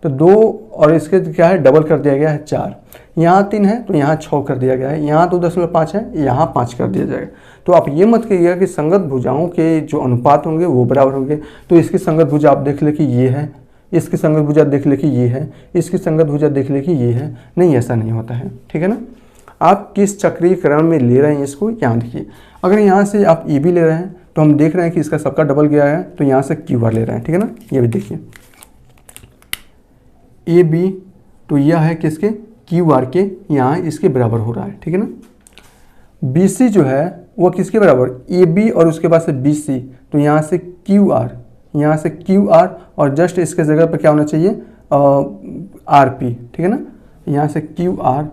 तो 2 और इसके क्या है डबल कर दिया गया है 4, यहाँ 3 है तो यहाँ 6 कर दिया गया है, यहाँ 2.5 है यहाँ 5 कर दिया जाएगा। तो आप ये मत कहिएगा कि संगत भुजाओं के जो अनुपात होंगे वो बराबर होंगे। तो इसकी संगत भुजा आप देख ले कि ये है, इसकी संगत भुजा देख ले कि ये है, इसकी संगत भुजा देख ले कि ये है, नहीं ऐसा नहीं होता है, ठीक है ना। आप किस चक्रीय क्रम में ले रहे हैं इसको यहाँ देखिए। अगर यहाँ से आप ई बी ले रहे हैं तो हम देख रहे हैं कि इसका सबका डबल गया है तो यहाँ से क्यू आर ले रहे हैं, ठीक है ना। ये भी देखिए ए बी तो यह है किसके, क्यू आर के, यहाँ इसके बराबर हो रहा है, ठीक है ना। बी सी जो है वो किसके बराबर, ए बी और उसके बाद से बी सी तो यहाँ से क्यू आर, यहाँ से क्यू आर और जस्ट इसके जगह पर क्या होना चाहिए आर पी, ठीक है ना। यहाँ से क्यू आर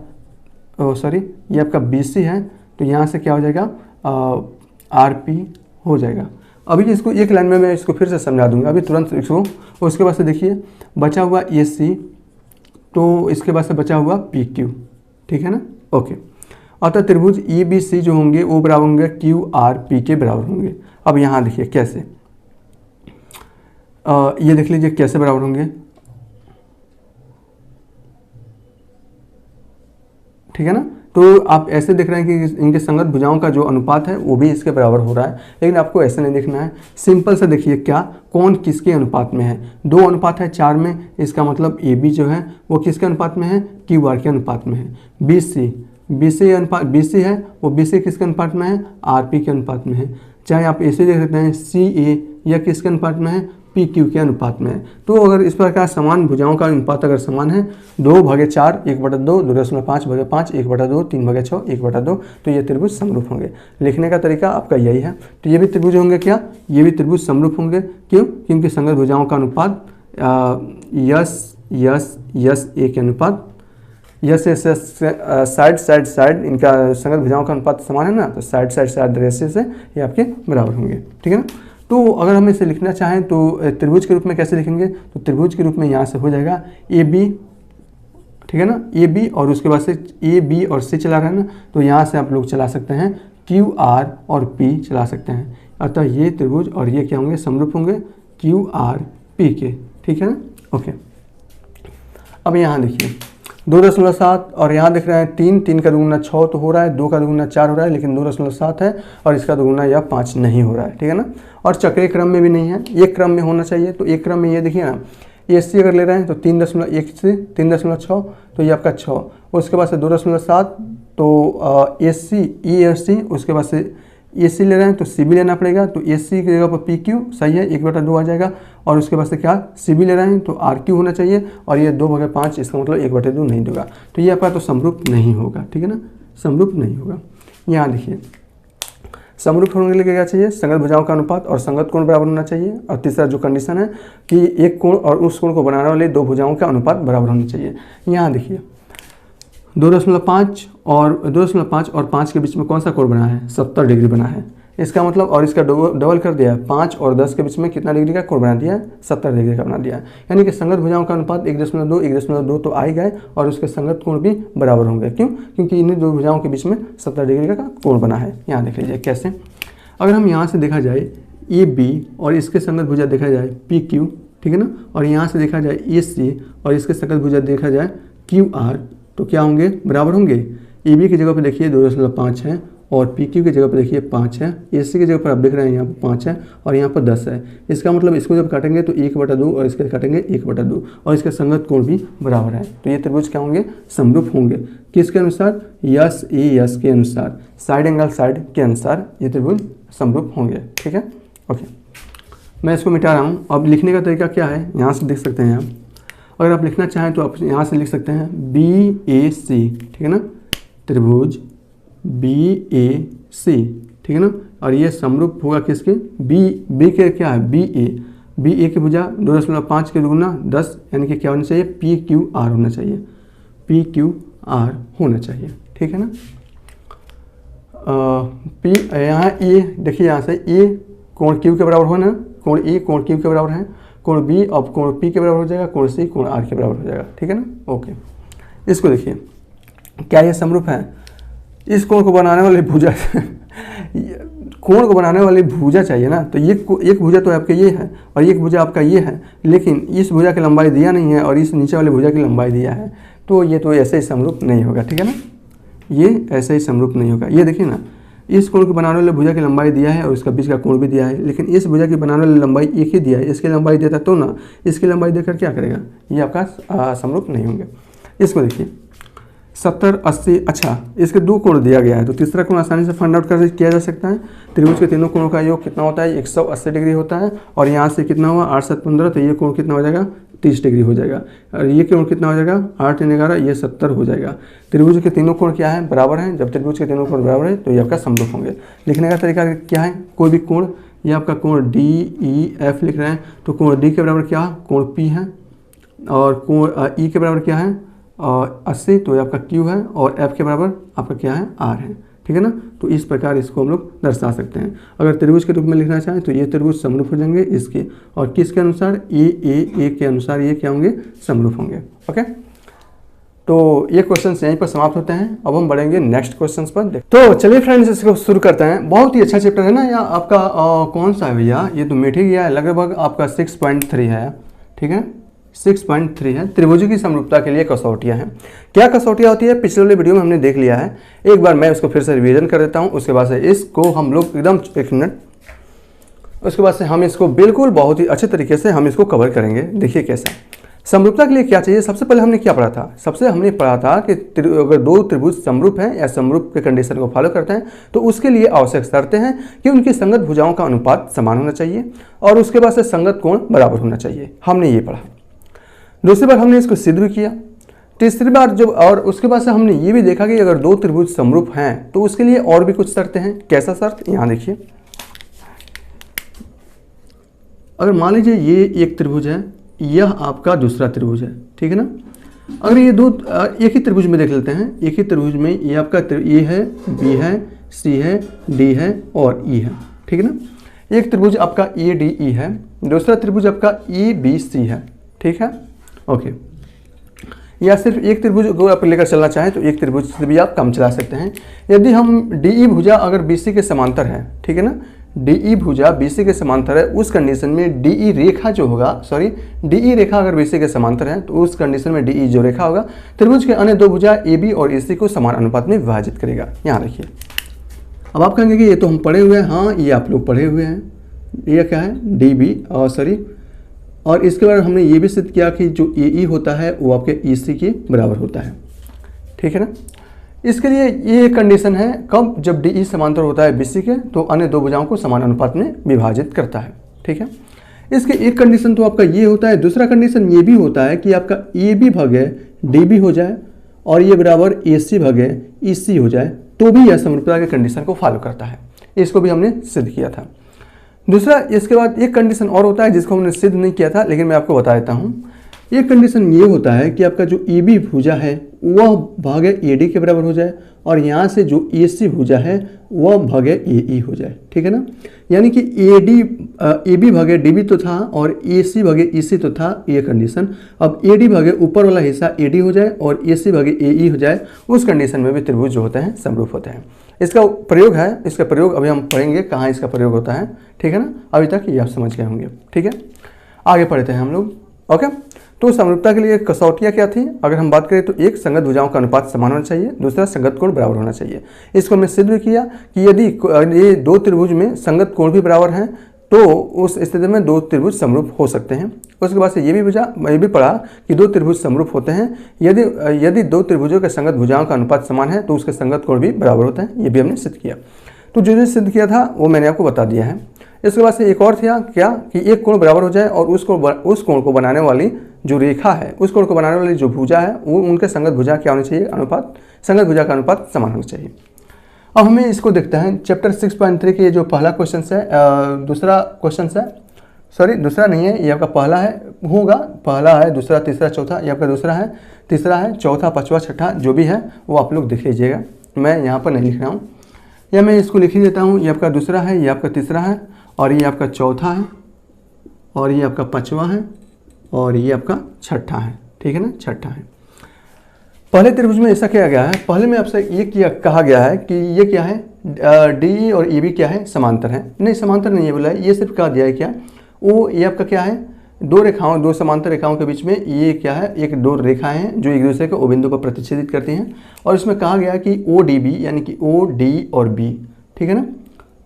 सॉरी ये आपका बी सी है तो यहाँ से क्या हो जाएगा आर पी हो जाएगा। अभी इसको एक लाइन में मैं इसको फिर से समझा दूंगा अभी तुरंत इसको। उसके बाद से देखिए बचा हुआ ए सी तो इसके बाद से बचा हुआ पी क्यू, ठीक है ना, ओके। अतः त्रिभुज ई बी सी जो होंगे वो बराबर होंगे क्यू आर पी के बराबर होंगे। अब यहाँ देखिए कैसे, ये देख लीजिए कैसे बराबर होंगे, ठीक है ना। तो आप ऐसे देख रहे हैं कि इनके संगत भुजाओं का जो अनुपात है वो भी इसके बराबर हो रहा है, लेकिन आपको ऐसे नहीं देखना है। सिंपल से देखिए क्या कौन किसके अनुपात में है, 2 अनुपात है 4 में, इसका मतलब ए बी जो है वो किसके अनुपात में है, क्यू आर के अनुपात में है। बी सी अनुपात बी सी है वो बी सी किसके अनुपात में है, आर पी के अनुपात में है। चाहे आप ऐसे देख सकते हैं सी ए या किसके अनुपात में है, पी क्यू के अनुपात में है। तो अगर इस प्रकार समान भुजाओं का अनुपात अगर समान है 2/4 1/2 2.5/5 1/2 3/6 1/2 तो ये त्रिभुज समरूप होंगे। लिखने का तरीका आपका यही है। तो ये भी त्रिभुज होंगे क्या, ये भी त्रिभुज समरूप होंगे। क्यों, क्योंकि संगत भुजाओं का अनुपात यस ए के अनुपात यस साइड इनका संगत भुजाओं का अनुपात समान है ना, तो साइड रेशियो से ये आपके बराबर होंगे, ठीक है ना। तो अगर हम इसे लिखना चाहें तो त्रिभुज के रूप में कैसे लिखेंगे, तो त्रिभुज के रूप में यहाँ से हो जाएगा ए बी, ठीक है ना, ए बी और उसके बाद से ए बी और सी चला रहे हैं ना, तो यहाँ से आप लोग चला सकते हैं क्यू आर और पी चला सकते हैं। अतः ये त्रिभुज और ये क्या होंगे, समरूप होंगे क्यू आर पी के, ठीक है ना, ओके। अब यहाँ देखिए 2.7 और यहाँ देख रहे हैं 3 का दुगुना 6 तो हो रहा है, 2 का दुगुना 4 हो रहा है, लेकिन 2.7 है और इसका दुगुना या 5 नहीं हो रहा है, ठीक है ना। और चक्रीय क्रम में भी नहीं है, एक क्रम में होना चाहिए। तो एक क्रम में ये देखिए ना, ए सी अगर ले रहे हैं तो 3.1 से 3.6 तो ये आपका 6, उसके बाद से 2.7 तो ए सी ई एस सी, उसके बाद से ए सी ले रहे हैं तो सी बी लेना पड़ेगा। तो ए सी की जगह पर पी क्यू सही है 1/2 आ जाएगा, और उसके बाद से क्या सी बी ले रहे हैं तो आर क्यू होना चाहिए, और ये 2/5 इसका मतलब 1/2 नहीं देगा। तो ये आपका तो समरूप नहीं होगा, ठीक है ना, समरूप नहीं होगा। यहाँ देखिए समरूप होने के लिए क्या चाहिए, संगत भुजाओं का अनुपात और संगत कोण बराबर होना चाहिए। और तीसरा जो कंडीशन है कि एक कोण और उस कोण को बनाने वाले 2 भुजाओं का अनुपात बराबर होना चाहिए। यहाँ देखिए 2.5 और 5 के बीच में कौन सा कोण बना है, 70 डिग्री बना है। इसका मतलब, और इसका डबल कर दिया, 5 और 10 के बीच में कितना डिग्री का कोण बना दिया है, 70 डिग्री का बना दिया है। यानी कि संगत भुजाओं का अनुपात 1.2 1.2 तो आ ही गए, और उसके संगत कोण भी बराबर होंगे। क्यों? क्योंकि इन्हीं दो भुजाओं के बीच में 70 डिग्री का कोण बना है। यहाँ देख लीजिए कैसे। अगर हम यहाँ से देखा जाए AB और इसके संगत भुजा देखा जाए PQ, ठीक है ना, और यहाँ से देखा जाए AC और इसके संगत भुजा देखा जाए QR, तो क्या होंगे? बराबर होंगे। AB की जगह पर देखिए 2.5 है, और PQ की जगह पर देखिए 5 है, AC की जगह पर आप देख रहे हैं यहाँ पर 5 है, और यहाँ पर 10 है। इसका मतलब इसको जब काटेंगे तो 1/2 और इसके काटेंगे 1/2, और इसके संगत कोण भी बराबर है। तो ये त्रिभुज क्या होंगे? समरूप होंगे। किसके अनुसार? यस ए यस के अनुसार, साइड एंगल साइड के अनुसार ये त्रिभुज समरूप होंगे। ठीक है, ओके। मैं इसको मिटा रहा हूँ। अब लिखने का तरीका क्या है, यहाँ से देख सकते हैं आप। अगर आप लिखना चाहें तो आप यहाँ से लिख सकते हैं BAC, ठीक है ना, त्रिभुज BAC, ठीक है ना, और ये समरूप होगा किसके? B के क्या है? BA की भुजा 2.5 के दुगुना 10, यानी कि क्या होना चाहिए? PQR होना चाहिए, PQR होना चाहिए। ठीक है ना। यहाँ E देखिए, यहाँ से E कोण Q के बराबर हो ना, कोण E कोण Q के बराबर है, कोण B अब कोण P के बराबर हो जाएगा, कोण C कोण R के बराबर हो जाएगा। ठीक है ना, ओके। इसको देखिए, क्या ये समरूप है? इस कोण को बनाने वाली भुजा कोण को बनाने वाली भुजा चाहिए ना, तो ये एक भुजा तो आपका ये है और एक भुजा आपका ये है, लेकिन इस भुजा की लंबाई दिया नहीं है और इस नीचे वाली भुजा की लंबाई दिया है, तो ये तो ऐसे ही समरूप नहीं होगा। ठीक है ना, ये ऐसे ही समरूप नहीं होगा। ये देखिए ना, इस कोण को बनाने वाले भुजा की लंबाई दिया है और इसका बीच का कोण भी दिया है, लेकिन इस भुजा की बनाने वाली लंबाई एक ही दिया है, इसकी लंबाई देता तो ना, इसकी लंबाई देकर क्या करेगा? ये आपका समरूप नहीं होंगे। इसको देखिए 70 80, अच्छा इसके दो कोण दिया गया है, तो तीसरा कोण आसानी से फाइंड आउट किया जा सकता है। त्रिभुज के तीनों कोणों का योग कितना होता है? 180 डिग्री होता है, और यहाँ से कितना हुआ? 8 7 15, तो ये कोण कितना हो जाएगा? 30 डिग्री हो जाएगा। और ये कोण कितना हो जाएगा? 8 3 11, ये 70 हो जाएगा। त्रिभुज के तीनों कोण क्या है? बराबर हैं। जब त्रिभुज के तीनों कोण बराबर है तो ये आपका समरूप होंगे। लिखने का तरीका क्या है? कोई भी कोण, ये आपका कोण DEF लिख रहे हैं, तो कोण D के बराबर क्या? कोण P है, और कोण E के बराबर क्या है? 80, तो ये आपका Q है, और F के बराबर आपका क्या है? R है। ठीक है ना, तो इस प्रकार इसको हम लोग दर्शा सकते हैं। अगर त्रिभुज के रूप में लिखना चाहें तो ये त्रिभुज समरूप हो जाएंगे इसके, और किसके अनुसार? ए के अनुसार ये क्या होंगे? समरूप होंगे। ओके, तो ये क्वेश्चन यहीं पर समाप्त होते हैं। अब हम बढ़ेंगे नेक्स्ट क्वेश्चन पर। तो चलिए फ्रेंड्स, इसको शुरू करते हैं। बहुत ही अच्छा चैप्टर है ना, या आपका कौन सा है भैया? ये तो मिट ही गया है, लगभग आपका 6.3 है। ठीक है, 6.3 है। त्रिभुजों की समरूपता के लिए कसौटियां हैं। क्या कसौटियां होती है? पिछले वाले वीडियो में हमने देख लिया है, एक बार मैं उसको फिर से रिवीजन कर देता हूं। उसके बाद से इसको हम लोग एकदम, एक मिनट, उसके बाद से हम इसको बिल्कुल बहुत ही अच्छे तरीके से हम इसको कवर करेंगे। देखिए कैसा समरूपता के लिए क्या चाहिए। सबसे पहले हमने क्या पढ़ा था? सबसे हमने पढ़ा था कि अगर दो त्रिभुज समरूप हैं या समरूप के कंडीशन को फॉलो करते हैं तो उसके लिए आवश्यक शर्तें हैं कि उनकी संगत भुजाओं का अनुपात समान होना चाहिए, और उसके बाद से संगत कोण बराबर होना चाहिए। हमने ये पढ़ा। दूसरी बार हमने इसको सिद्ध भी किया। तीसरी बार जब, और उसके बाद से हमने ये भी देखा कि अगर दो त्रिभुज समरूप हैं तो उसके लिए और भी कुछ शर्तें हैं। कैसा शर्त? यहाँ देखिए, अगर मान लीजिए ये एक त्रिभुज है, यह आपका दूसरा त्रिभुज है, ठीक है ना। अगर ये दो एक ही त्रिभुज में देख लेते हैं, एक ही त्रिभुज में ये आपका ए है, बी है, सी है, डी है और ई है, ठीक है ना। एक त्रिभुज आपका ए डी ई है, दूसरा त्रिभुज आपका ई बी सी है, ठीक है, ओके। या सिर्फ एक त्रिभुज को आप लेकर चलना चाहें तो एक त्रिभुज से भी आप काम चला सकते हैं। यदि हम डीई भुजा अगर बीसी के समांतर है, ठीक है ना, डीई भुजा बीसी के समांतर है, उस कंडीशन में डीई रेखा जो होगा, डीई रेखा अगर बीसी के समांतर है तो उस कंडीशन में डीई जो रेखा होगा त्रिभुज के अन्य दो भुजा ए बी और एसी को समान अनुपात में विभाजित करेगा। यहाँ देखिए, अब आप कहेंगे कि ये तो हम पढ़े हुए हैं। हाँ, ये आप लोग पढ़े हुए हैं। ये क्या है? डी बी और इसके बाद हमने ये भी सिद्ध किया कि जो ए होता है वो आपके ई सी के बराबर होता है, ठीक है ना। इसके लिए ये कंडीशन है कब? जब डी ई समांतर होता है बीसी के तो अन्य दो भुजाओं को समान अनुपात में विभाजित करता है, ठीक है। इसके एक कंडीशन तो आपका ये होता है, दूसरा कंडीशन ये भी होता है कि आपका ए बी भागे डी बी हो जाए और ये बराबर ए सी भागे ई सी हो जाए, तो भी यह समरूपता के कंडीशन को फॉलो करता है। इसको भी हमने सिद्ध किया था। दूसरा, इसके बाद एक कंडीशन और होता है जिसको हमने सिद्ध नहीं किया था, लेकिन मैं आपको बता देता हूँ। एक कंडीशन ये होता है कि आपका जो ए बी भुजा है, वह भागे AD के बराबर हो जाए और यहाँ से जो AC भुजा है वह भागे AE हो जाए, ठीक है ना। यानी कि AB भागे DB तो था और AC भागे EC तो था, ये कंडीशन। अब AD भागे ऊपर वाला हिस्सा AD हो जाए और AC भागे AE हो जाए, उस कंडीशन में भी त्रिभुज जो होते हैं समरूप होते हैं। इसका प्रयोग है, इसका प्रयोग अभी हम पढ़ेंगे कहाँ इसका प्रयोग होता है, ठीक है ना। अभी तक ये आप समझ गए होंगे, ठीक है। आगे पढ़ते हैं हम लोग, ओके। तो समरूपता के लिए कसौटियाँ क्या थी, अगर हम बात करें तो एक, संगत भुजाओं का अनुपात समान होना चाहिए, दूसरा संगत कोण बराबर होना चाहिए। इसको हमने सिद्ध भी किया कि यदि ये दो त्रिभुज में संगत कोण भी बराबर हैं तो उस स्थिति में दो त्रिभुज समरूप हो सकते हैं। उसके बाद से ये भी पढ़ा कि दो त्रिभुज समरूप होते हैं यदि दो त्रिभुजों के संगत भुजाओं का अनुपात समान है तो उसके संगत कोण भी बराबर होते हैं, ये भी हमने सिद्ध किया। तो जो सिद्ध किया था वो मैंने आपको बता दिया है। इसके बाद से एक और था क्या कि एक कोण बराबर हो जाए और उस कोण को बनाने वाली जो रेखा है, उस कोण को बनाने वाली जो भुजा है वो उनके संगत भुजा क्या होनी चाहिए, अनुपात, संगत भुजा का अनुपात समान होना चाहिए। अब हमें इसको देखते हैं चैप्टर 6.3 के जो पहला क्वेश्चन है, दूसरा क्वेश्चन है, सॉरी दूसरा नहीं है, ये आपका पहला है, होगा पहला है, दूसरा, तीसरा, चौथा, ये आपका दूसरा है, तीसरा है, चौथा, पांचवा, छठा जो भी है वो आप लोग देख लीजिएगा। मैं यहाँ पर नहीं लिख रहा हूँ, या मैं इसको लिख ही देता हूँ। ये आपका दूसरा है, ये आपका तीसरा है, और ये आपका चौथा है, और ये आपका पांचवा है, और ये आपका छठा है, ठीक है ना, छठा है। पहले त्रिभुज में ऐसा किया गया है, पहले में आपसे ये कहा गया है कि ये क्या है, DE और EB क्या है, समांतर है। नहीं, समांतर नहीं है बोला है, ये सिर्फ कहा दिया है क्या, वो ये आपका क्या है, दो समांतर रेखाओं के बीच में ये क्या है, एक दो रेखाएं हैं जो एक दूसरे को O बिंदु पर प्रतिच्छेदित करती हैं। और इसमें कहा गया कि ODB यानी कि OD और B, ठीक है ना,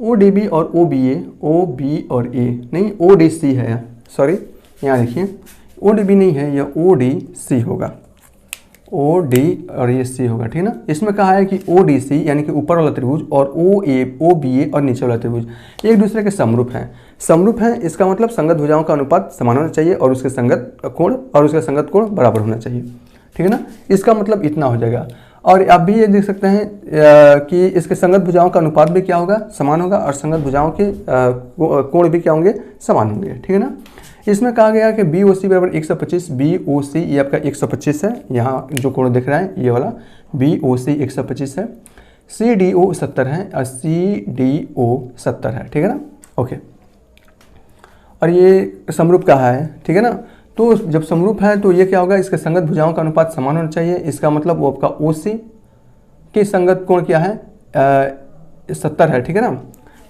ODB और OBA, OB और A, नहीं ODC है, सॉरी यहाँ देखिए ODB नहीं है, यह ODC होगा, OD और ये C होगा, ठीक है ना। इसमें कहा है कि ODC यानी कि ऊपर वाला त्रिभुज और OA, OBA और नीचे वाला त्रिभुज एक दूसरे के समरूप हैं। समरूप हैं इसका मतलब संगत भुजाओं का अनुपात समान होना चाहिए और उसके संगत कोण बराबर होना चाहिए, ठीक है ना। इसका मतलब इतना हो जाएगा। और आप भी ये देख सकते हैं कि इसके संगत भुजाओं का अनुपात भी क्या होगा, समान होगा, और संगत भुजाओं के कोण भी क्या होंगे, समान होंगे, ठीक है ना। इसमें कहा गया कि BOC बराबर 125, BOC ये आपका 125 है, यहाँ जो कोण दिख रहा है ये वाला BOC 125 है, CDO 70 है और CDO 70 है, ठीक है ना, ओके। और ये समरूप कहा है, ठीक है ना। तो जब समरूप है तो ये क्या होगा, इसके संगत भुजाओं का अनुपात समान होना चाहिए। इसका मतलब वो आपका OC के संगत कोण क्या है, 70 है, ठीक है ना।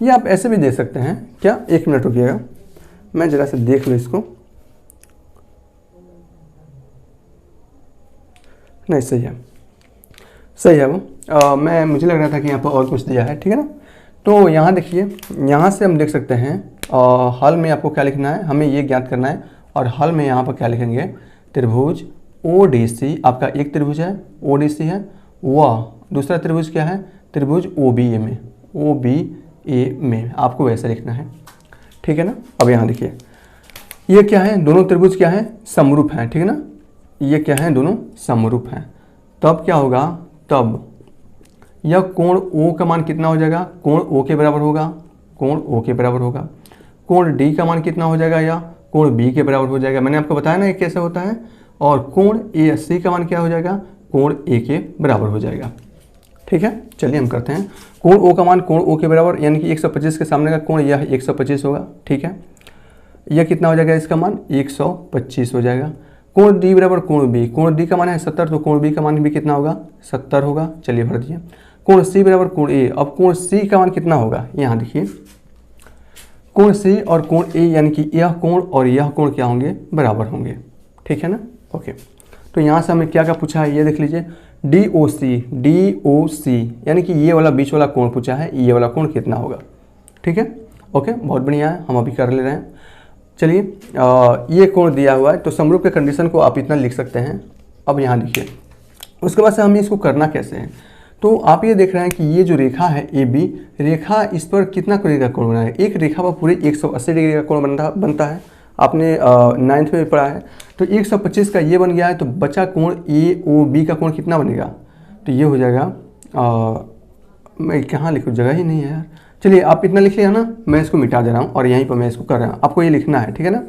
ये आप ऐसे भी दे सकते हैं क्या, एक मिनट रुकिएगा, मैं जरा से देख लो इसको, नहीं सही है, सही है वो। मुझे लग रहा था कि यहाँ पर और कुछ दिया है, ठीक है ना। तो यहाँ देखिए, यहाँ से हम देख सकते हैं हल में आपको क्या लिखना है, हमें ये ज्ञात करना है। और हल में यहाँ पर क्या लिखेंगे, त्रिभुज ODC आपका एक त्रिभुज है, ODC है, वह दूसरा त्रिभुज क्या है, त्रिभुज OBA में आपको वैसे लिखना है, ठीक है ना। अब यहाँ देखिए ये क्या है, दोनों त्रिभुज क्या है, समरूप हैं, ठीक है ना। ये क्या है, दोनों समरूप हैं। तब क्या होगा, तब यह कोण O का मान कितना हो जाएगा, कोण O के बराबर होगा, कोण O के बराबर होगा। कोण D का मान कितना हो जाएगा, या कोण B के बराबर हो जाएगा। मैंने आपको बताया ना ये कैसे होता है। और कोण AC का मान क्या हो जाएगा, कोण A के बराबर हो जाएगा, ठीक है। चलिए हम करते हैं, कोण O का मान कोण O के बराबर यानी कि 125 के सामने का कोण यह 125 होगा, ठीक है। यह कितना हो जाएगा, इसका मान 125 हो जाएगा। कोण D बराबर कोण B, कोण D का मान है 70 तो कोण B का मान भी कितना होगा, 70 होगा। चलिए भर दिए। कोण C बराबर कोण A, अब कोण C का मान कितना होगा, यहाँ देखिए कोण C और कोण A यानी कि यह कोण और यह कोण क्या होंगे, बराबर होंगे, ठीक है ना, ओके। तो यहाँ से हमें क्या क्या पूछा है, ये देख लीजिए, DOC यानी कि ये वाला बीच वाला कोण पूछा है, ये वाला कोण कितना होगा, ठीक है, ओके। बहुत बढ़िया है, हम अभी कर ले रहे हैं। चलिए ये कोण दिया हुआ है तो समरूप के कंडीशन को आप इतना लिख सकते हैं। अब यहाँ देखिए, उसके बाद से हमें इसको करना कैसे है। तो आप ये देख रहे हैं कि ये जो रेखा है AB रेखा, इस पर कितना डिग्री का कोण बना है, एक रेखा पर पूरे 180 डिग्री का कोण बनता है। आपने 9th में भी पढ़ा है। तो 125 का ये बन गया है, तो बचा कोण AOB का कोण कितना बनेगा, तो ये हो जाएगा, मैं कहाँ लिखूँ, जगह ही नहीं है यार। चलिए आप इतना लिख लिया ना, मैं इसको मिटा दे रहा हूँ और यहीं पर मैं इसको कर रहा हूँ, आपको ये लिखना है, ठीक है ना।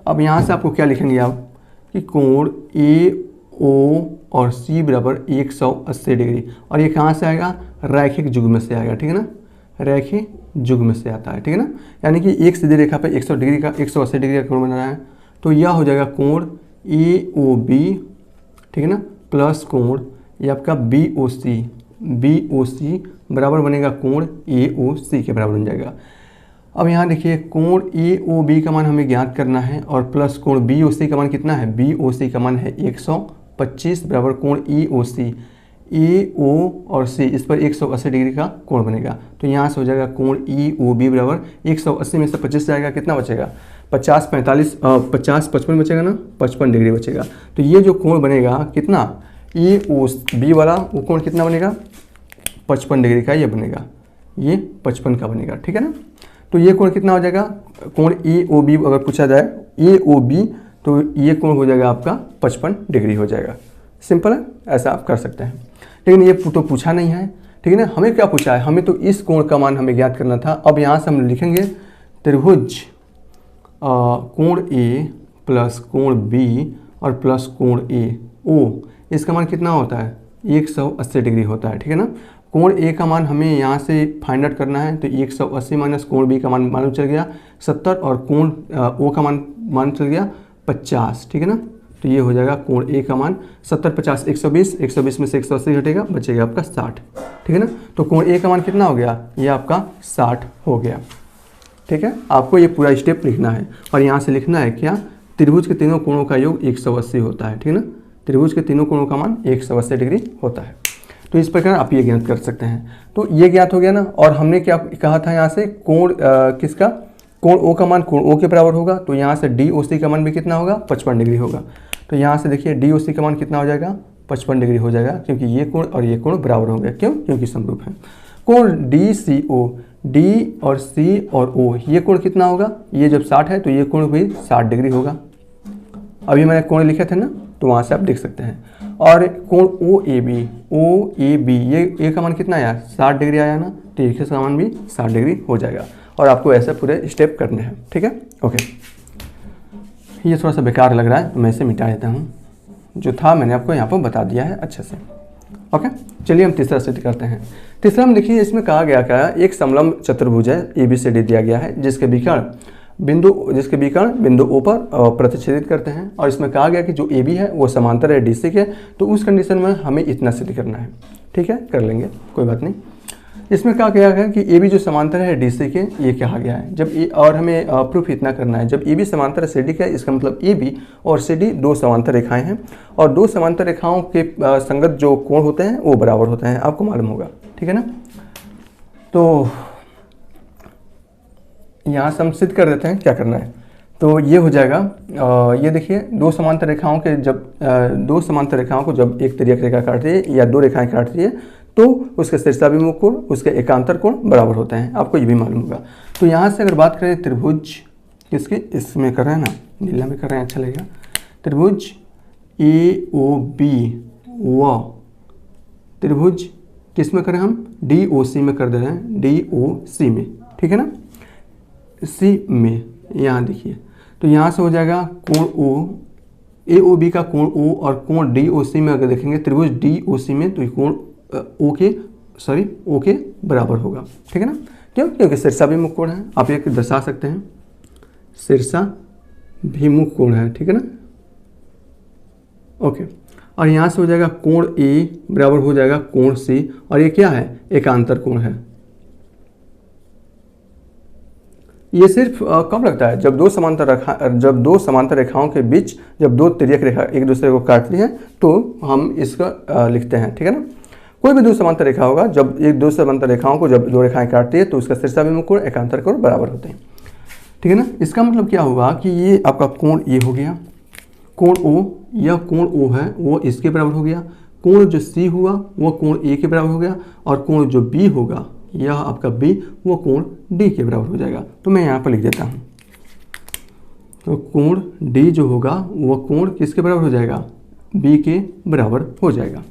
अब यहाँ से आपको क्या लिखेंगे आप कि कोण ओ और सी बराबर 180 डिग्री। और ये कहाँ से आएगा? रैखिक युग्म से आएगा, ठीक है ना, रैखिक युग्म से आता है, ठीक है ना। यानी कि एक सीधी रेखा पे 180 डिग्री का कोण बना रहा है, तो यह हो जाएगा कोण AOB, ठीक है ना, प्लस कोण ये आपका BOC बराबर बनेगा कोण AOC के बराबर बन जाएगा। अब यहाँ देखिए कोण AOB का मान हमें ज्ञात करना है और प्लस कोण BOC का मान कितना है? BOC का मान है 125 बराबर कोण EOC, AO और C इस पर 180 डिग्री का कोण बनेगा। तो यहाँ से हो जाएगा कोण EOB बराबर 180 में से 25 जाएगा, कितना बचेगा? 50 55 बचेगा ना, 55 डिग्री बचेगा। तो ये जो कोण बनेगा कितना? EOB वाला वो कोण कितना बनेगा? 55 डिग्री का ये बनेगा, ये 55 का बनेगा, ठीक है ना। तो ये कोण कितना हो जाएगा? कोण AOB अगर पूछा जाए AOB तो ये कोण हो जाएगा आपका 55 डिग्री हो जाएगा। सिंपल है, ऐसा आप कर सकते हैं। लेकिन ये तो पूछा नहीं है, ठीक है ना। हमें क्या पूछा है? हमें तो इस कोण का मान हमें ज्ञात करना था। अब यहाँ से हम लिखेंगे त्रिभुज कोण A प्लस कोण B और प्लस कोण AO, इसका मान कितना होता है? 180 डिग्री होता है, ठीक है ना। कोण A का मान हमें यहाँ से फाइंड आउट करना है, तो 180 माइनस कोण B का मान मालूम चल गया 70 और कोण O का मान मालूम चल गया 50, ठीक है ना। तो ये हो जाएगा कोण A का मान 70 50 120 में से 180 घटेगा, बचेगा आपका 60, ठीक है ना। तो कोण A का मान कितना हो गया? ये आपका 60 हो गया, ठीक है। आपको ये पूरा स्टेप लिखना है और यहाँ से लिखना है क्या? त्रिभुज के तीनों कोणों का योग 180 होता है, ठीक है ना। त्रिभुज के तीनों कोणों का मान 180 डिग्री होता है। तो इस प्रकार आप ये ज्ञात कर सकते हैं। तो ये ज्ञात हो गया ना। और हमने क्या कहा था यहाँ से? कोण किसका? कोण O का मान कोण O के बराबर होगा, तो यहाँ से DOC का मान भी कितना होगा? 55 डिग्री होगा। तो यहाँ से देखिए DOC का मान कितना हो जाएगा? 55 डिग्री हो जाएगा, क्योंकि ये कोण और ये कोण बराबर हो गया। क्यों? क्योंकि समरूप है। कोण DCO, D और C और O, ये कोण कितना होगा? ये जब 60 है तो ये कोण भी 60 डिग्री होगा। अभी मैंने कोण लिखे थे ना, तो वहाँ से आप देख सकते हैं। और कोण OAB ये का मान कितना आया? 60 डिग्री आया ना, तो इसका मान भी 60 डिग्री हो जाएगा। और आपको ऐसे पूरे स्टेप करने हैं, ठीक है। ओके, ये थोड़ा सा बेकार लग रहा है, मैं इसे मिटा देता हूँ। जो था मैंने आपको यहाँ पर बता दिया है अच्छे से। ओके, चलिए हम तीसरा सिद्ध करते हैं। तीसरा में देखिए, इसमें कहा गया क्या? एक समलंब चतुर्भुज है ABCD दिया गया है, जिसके विकर्ण बिंदु O पर प्रतिच्छेदित करते हैं। और इसमें कहा गया कि जो AB है वो समांतर है DC के। तो उस कंडीशन में हमें इतना सिद्ध करना है, ठीक है, कर लेंगे, कोई बात नहीं। इसमें क्या किया गया कि AB जो समांतर है DC के, ये कहा गया है। जब और हमें प्रूफ इतना करना है, जब AB समांतर है CD के, इसका मतलब AB और CD दो समांतर रेखाएं हैं और दो समांतर रेखाओं के संगत जो कोण होते हैं वो बराबर होते हैं, आपको मालूम होगा, ठीक है ना। तो यहाँ से हम सिद्ध कर देते हैं क्या करना है। तो ये हो जाएगा, ये देखिए, दो समांतर रेखाओं को जब एक तिर्यक रेखा काटती है या दो रेखाएं काटती है तो उसके शीर्षाभिमुख कोण, उसके एकांतर कोण बराबर होते हैं, आपको ये भी मालूम होगा। तो यहाँ से अगर बात करें त्रिभुज किसके, इसमें कर रहे हैं ना, नीला में कर रहे हैं, अच्छा लगेगा। त्रिभुज AOB व त्रिभुज किस में करें हम? DOC में कर दे रहे हैं, DOC में, ठीक है ना, C में। यहाँ देखिए, तो यहाँ से हो जाएगा कोण O, AOB का कोण O और कोण DOC में अगर देखेंगे त्रिभुज DOC में, तो कोण O के बराबर होगा, ठीक है ना। क्यों? क्योंकि शीर्षाभिमुख कोण है, आप ये दर्शा सकते हैं, शीर्षाभिमुख कोण है, ठीक है ना। ओके, और यहाँ से हो जाएगा कोण A बराबर हो जाएगा कोण C, और ये क्या है? एकांतर कोण है। ये सिर्फ कब लगता है? जब दो समांतर रेखाओं के बीच जब दो तिर्यक रेखा एक दूसरे को काटती हैं तो हम इसका लिखते हैं, ठीक है ना। कोई भी दो समांतर रेखा होगा, जब एक दो समांतर रेखाओं को जब दो रेखाएं काटती है तो उसका शीर्षाभिमुख कोण एकांतर कोण बराबर होते हैं, ठीक है ना। इसका मतलब क्या होगा कि ये आपका कोण A हो गया, कोण O, यह कोण O है वो इसके बराबर हो गया, कोण जो C हुआ वो कोण A के बराबर हो गया, और कोण जो B होगा यह आपका B वो कोण D के बराबर हो जाएगा। तो मैं यहाँ पर लिख देता हूँ, तो कोण D जो होगा वो कोण किसके बराबर हो जाएगा? B के बराबर हो जाएगा,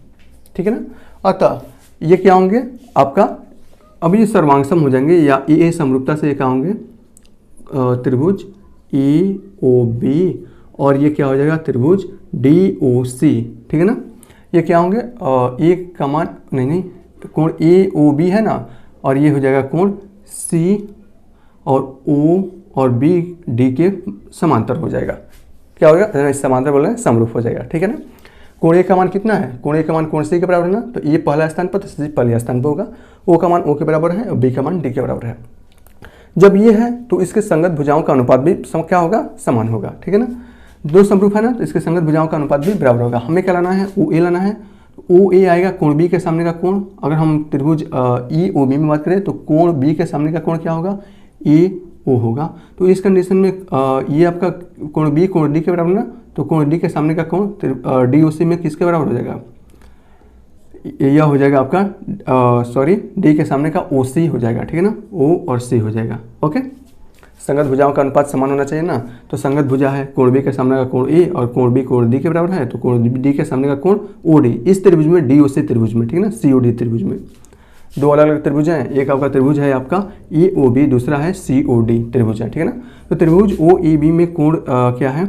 ठीक है ना। अतः ये क्या होंगे आपका? अभी ये सर्वांगसम हो जाएंगे या ए समरूपता से ये क्या होंगे? त्रिभुज AOB, और ये क्या हो जाएगा? त्रिभुज DOC, ठीक है ना। ये क्या होंगे, ए का मान नहीं कोण AOB है ना, और ये हो जाएगा कोण C और O और B D के समांतर हो जाएगा। क्या हो जाएगा, समांतर बोल रहे हैं, समरूप हो जाएगा, ठीक है ना। कोण ए का मान कितना है, कोण ए का मान कोण सी के बराबर है ना, तो ये पहला स्थान पर तो सी पहले स्थान पर होगा। ओ का मान ओ के बराबर है और बी का मान डी के बराबर है। जब ये है तो इसके संगत भुजाओं का अनुपात भी क्या होगा, समान होगा, ठीक है ना। दो समरूप है ना, तो इसके संगत भुजाओं का अनुपात भी बराबर होगा। हमें क्या लाना है, OA लाना है। OA आएगा कोण बी के सामने का कोण। अगर हम त्रिभुज EOB में बात करें तो कोण बी के सामने का कोण क्या होगा, AO होगा। तो इस कंडीशन में ये आपका कोण बी कोण डी के बराबर ना, तो कोण डी के सामने का कोण DOC में किसके बराबर हो जाएगा, यह हो जाएगा आपका डी के सामने का OC हो जाएगा, ठीक है ना। O और C हो जाएगा, ओके। संगत भुजाओं का अनुपात समान होना चाहिए ना, तो संगत भुजा है कोण बी के सामने का कोण A और कोण बी कोण डी के बराबर है, तो कोण डी के सामने का कोण OD इस त्रिभुज में, DOC त्रिभुज में, ठीक है ना, COD त्रिभुज में। दो अलग अलग त्रिभुज हैं, एक आपका त्रिभुज है आपका EOB, दूसरा है COD त्रिभुज है, ठीक है ना। तो त्रिभुज OEB में कोण क्या है,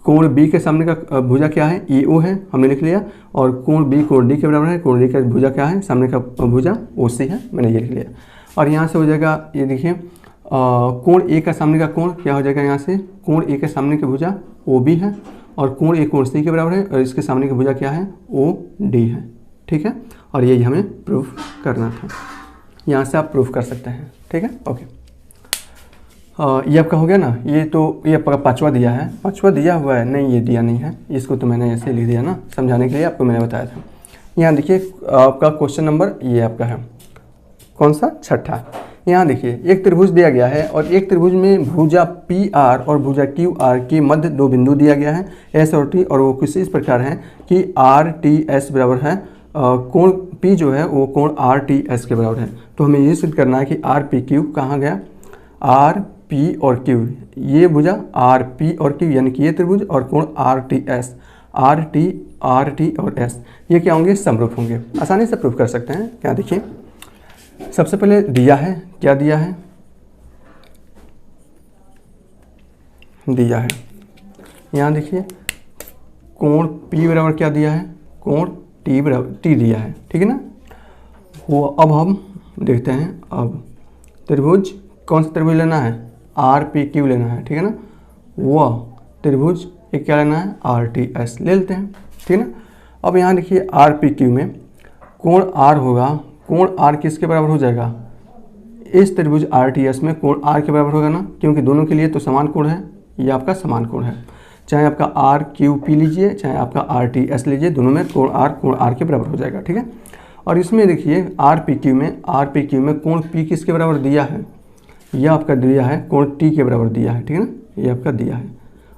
कोण बी के सामने का भुजा क्या है, EO है, हमने लिख लिया। और कोण बी कोण डी के बराबर है, कोण डी का भुजा क्या है, सामने का भुजा OC है, मैंने ये लिख लिया। और यहाँ से हो जाएगा, ये देखिए कोण ए का सामने का कोण क्या हो जाएगा, यहाँ से कोण ए के सामने की भुजा OB है और कोण ए कोण C के बराबर है और इसके सामने की भुजा क्या है, OD है, ठीक है। और ये हमें प्रूफ करना था, यहाँ से आप प्रूफ कर सकते हैं, ठीक है, ओके। ये आपका हो गया ना। ये तो ये आपका पांचवा दिया है, पांचवा दिया हुआ है, नहीं ये दिया नहीं है, इसको तो मैंने ऐसे लिख दिया ना, समझाने के लिए आपको मैंने बताया था। यहाँ देखिए आपका क्वेश्चन नंबर ये आपका है कौन सा, छठा। यहाँ देखिए एक त्रिभुज दिया गया है और एक त्रिभुज में भुजा PR और भुजा QR के मध्य दो बिंदु दिया गया है S और T, और वो कुछ इस प्रकार है कि RTS बराबर है कोण P जो है वो कोण RTS के बराबर है। तो हमें ये सिद्ध करना है कि RPQ कहाँ गया, RP और Q, ये भुजा RP और Q यानी कि ये त्रिभुज और कोण RTS, RT और S ये क्या होंगे, समरूप होंगे। आसानी से प्रूफ कर सकते हैं। क्या देखिए सबसे पहले दिया है, क्या दिया है, दिया है यहाँ देखिए कोण P बराबर क्या दिया है, कोण T बराबर T दिया है, ठीक है ना। वो अब हम देखते हैं, अब त्रिभुज कौन सा त्रिभुज लेना है, RPQ लेना है, ठीक है ना। वह त्रिभुज एक क्या लेना है, RTS ले लेते हैं, ठीक है ना। अब यहाँ देखिए RPQ में कोण R होगा, कोण R किसके बराबर हो जाएगा, इस त्रिभुज RTS में कोण R के बराबर होगा ना, क्योंकि दोनों के लिए तो समान कोण है, ये आपका समान कोण है। चाहे आपका RQP लीजिए चाहे आपका RTS लीजिए, दोनों में कोण R के बराबर हो जाएगा, ठीक है। और इसमें देखिए RPQ में कोण P किसके बराबर दिया है, यह आपका दिया है कोण T के बराबर दिया है, ठीक है ना, ये आपका दिया है।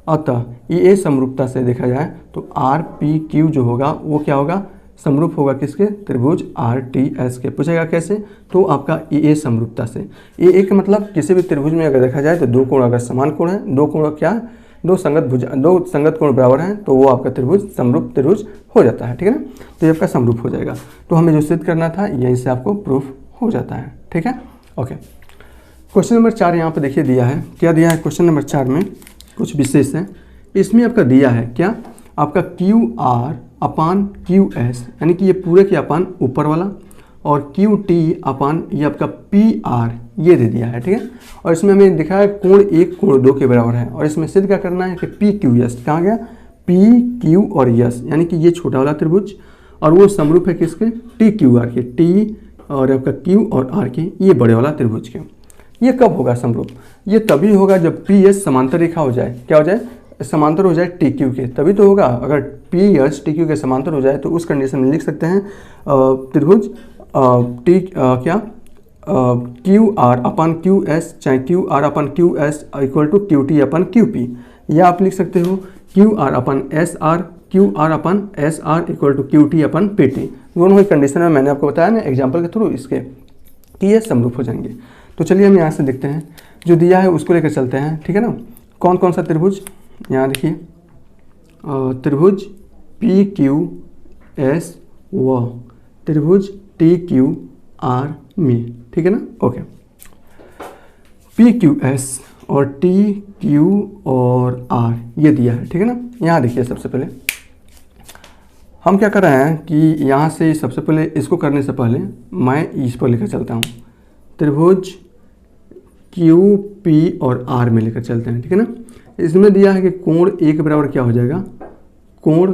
अतः ये समरूपता से देखा जाए तो RPQ जो होगा वो क्या होगा, समरूप होगा किसके, त्रिभुज RTS के। पूछेगा कैसे, तो आपका ये समरूपता से। ये का मतलब किसी भी त्रिभुज में अगर देखा जाए तो दो कोण अगर समान कोण है, दो कोण क्या, दो संगत कोण बराबर हैं, तो वो आपका त्रिभुज समरूप त्रिभुज हो जाता है, ठीक है ना। तो ये आपका समरूप हो जाएगा। तो हमें जो सिद्ध करना था यहीं से आपको प्रूफ हो जाता है, ठीक है, ओके। क्वेश्चन नंबर 4 यहाँ पे देखिए दिया है, क्या दिया है क्वेश्चन नंबर 4 में, कुछ विशेष है। इसमें आपका दिया है क्या, आपका QR अपान QS यानी कि ये पूरे के अपान ऊपर वाला, और QT अपान ये आपका PR ये दे दिया है, ठीक है। और इसमें हमें दिखा है कोण 1 कोण 2 के बराबर है, और इसमें सिद्ध क्या करना है कि PQS कहाँ गया, PQ और S यानी कि ये छोटा वाला त्रिभुज और वो समरूप है किसके, TQR के, T और आपका Q और R के, ये बड़े वाला त्रिभुज के। ये कब होगा समरूप, ये तभी होगा जब PS समांतर रेखा हो जाए, क्या हो जाए, समांतर हो जाए TQ के, तभी तो होगा। अगर PS TQ के समांतर हो जाए तो उस कंडीशन में लिख सकते हैं त्रिभुज क्या QR अपान QS चाहे QR upon QS equal to QT upon QP, या आप लिख सकते हो QR upon SR QR upon SR equal to QT upon PT। दोनों ही कंडीशन में मैंने आपको बताया ना एग्जाम्पल के थ्रू इसके कि ये समरूप हो जाएंगे। तो चलिए हम यहाँ से देखते हैं, जो दिया है उसको लेकर चलते हैं, ठीक है ना। कौन कौन सा त्रिभुज, यहाँ देखिए त्रिभुज PQS व त्रिभुज TQR में, ठीक है ना, ओके। PQS और TQ और R ये दिया है, ठीक है ना। यहाँ देखिए सबसे पहले हम क्या कर रहे हैं कि यहाँ से सबसे पहले इसको करने से पहले मैं इस पर लेकर चलता हूँ, त्रिभुज क्यू पी और आर में लेकर चलते हैं, ठीक है ना। इसमें दिया है कि कोण ए के बराबर क्या हो जाएगा, कोण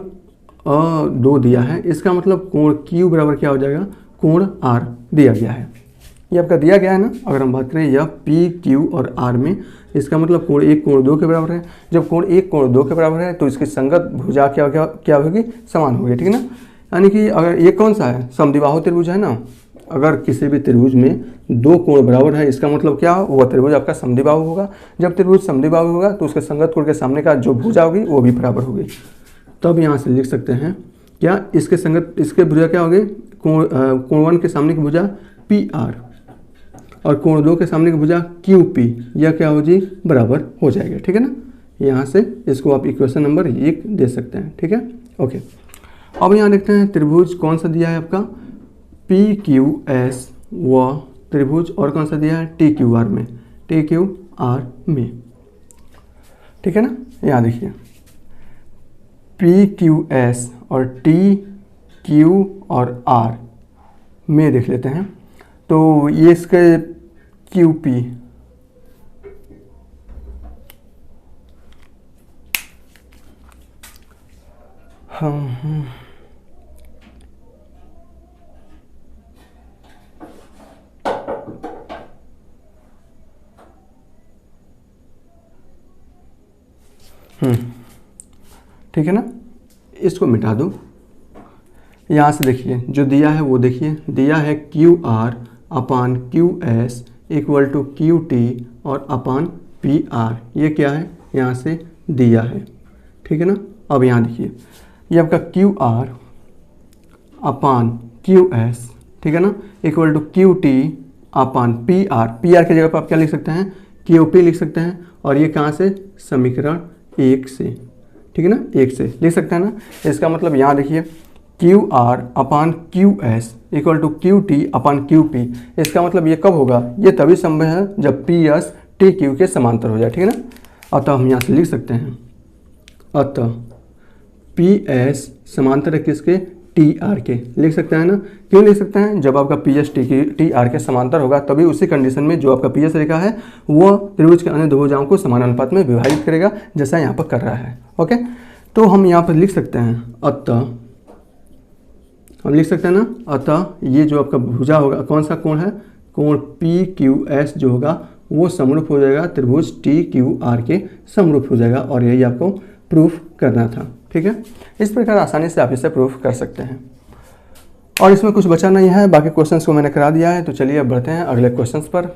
2 दिया है, इसका मतलब कोण क्यू बराबर क्या हो जाएगा, कोण आर दिया गया है। ये आपका दिया गया है ना। अगर हम बात करें यह पी क्यू और आर में, इसका मतलब कोण 1 कोण 2 के बराबर है। जब कोण 1 कोण 2 के बराबर है तो इसकी संगत भुजा क्या होगी, समान होगी, ठीक है ना। यानी कि अगर ये कौन सा है, समद्विबाहु त्रिभुज है ना। अगर किसी भी त्रिभुज में 2 कोण बराबर है, इसका मतलब क्या, वह त्रिभुज आपका समद्विबाहु होगा। जब त्रिभुज समद्विबाहु होगा तो उसके संगत कोण के सामने का जो भुजा होगी वो भी बराबर होगी। तब यहाँ से लिख सकते हैं क्या, इसके संगत इसके भुजा क्या होगी, कोण 1 के सामने की भुजा पी आर और कोण 2 के सामने की भुजा क्यू पी, यह क्या हो जी, बराबर हो जाएगा, ठीक है ना। यहाँ से इसको आप इक्वेशन नंबर 1 दे सकते हैं, ठीक है। ओके, अब यहाँ देखते हैं त्रिभुज कौन सा दिया है आपका, पी क्यू एस व त्रिभुज और कौन सा दिया है, टी क्यू आर में, टी क्यू आर में, ठीक है ना। यहाँ देखिए पी क्यू एस और टी क्यू और आर में देख लेते हैं। तो ये इसके क्यू पी, ठीक है ना। इसको मिटा दो। यहाँ से देखिए जो दिया है वो देखिए, दिया है Q R upon Q S equal to Q T और अपान पी आर, ये क्या है, यहाँ से दिया है, ठीक है ना। अब यहाँ देखिए ये आपका Q R upon Q S, ठीक है ना, equal to Q T upon P R, P R की जगह पर आप क्या लिख सकते हैं, क्यू पी लिख सकते हैं। और ये कहाँ से, समीकरण 1 से, ठीक है ना, 1 से लिख सकते हैं ना। इसका मतलब यहाँ देखिए Q R upon Q S equal to Q T upon Q P, इसका मतलब ये कब होगा, ये तभी संभव है जब पी एस टी क्यू के समांतर हो जाए, ठीक है ना। अतः हम यहाँ से लिख सकते हैं, अतः पी एस समांतर है किसके, टी आर के, लिख सकते हैं ना। क्यों लिख सकते हैं, जब आपका पी एस टी आर के समांतर होगा तभी उसी कंडीशन में जो आपका पी एस रेखा है वह त्रिभुज के अन्य दो भुजाओं को समान अनुपात में विभाजित करेगा, जैसा यहाँ पर कर रहा है। ओके, तो हम यहाँ पर लिख सकते हैं, अतः हम लिख सकते हैं ना, अतः ये जो आपका भुजा होगा, कौन सा कोण है, कोण पी क्यू एस जो होगा वो समरूप हो जाएगा त्रिभुज टी क्यू आर के समरूप हो जाएगा। और यही आपको प्रूफ करना था, ठीक है। इस प्रकार आसानी से आप इसे प्रूफ कर सकते हैं। और इसमें कुछ बचा नहीं है, बाकी क्वेश्चंस को मैंने करा दिया है। तो चलिए अब बढ़ते हैं अगले क्वेश्चंस पर।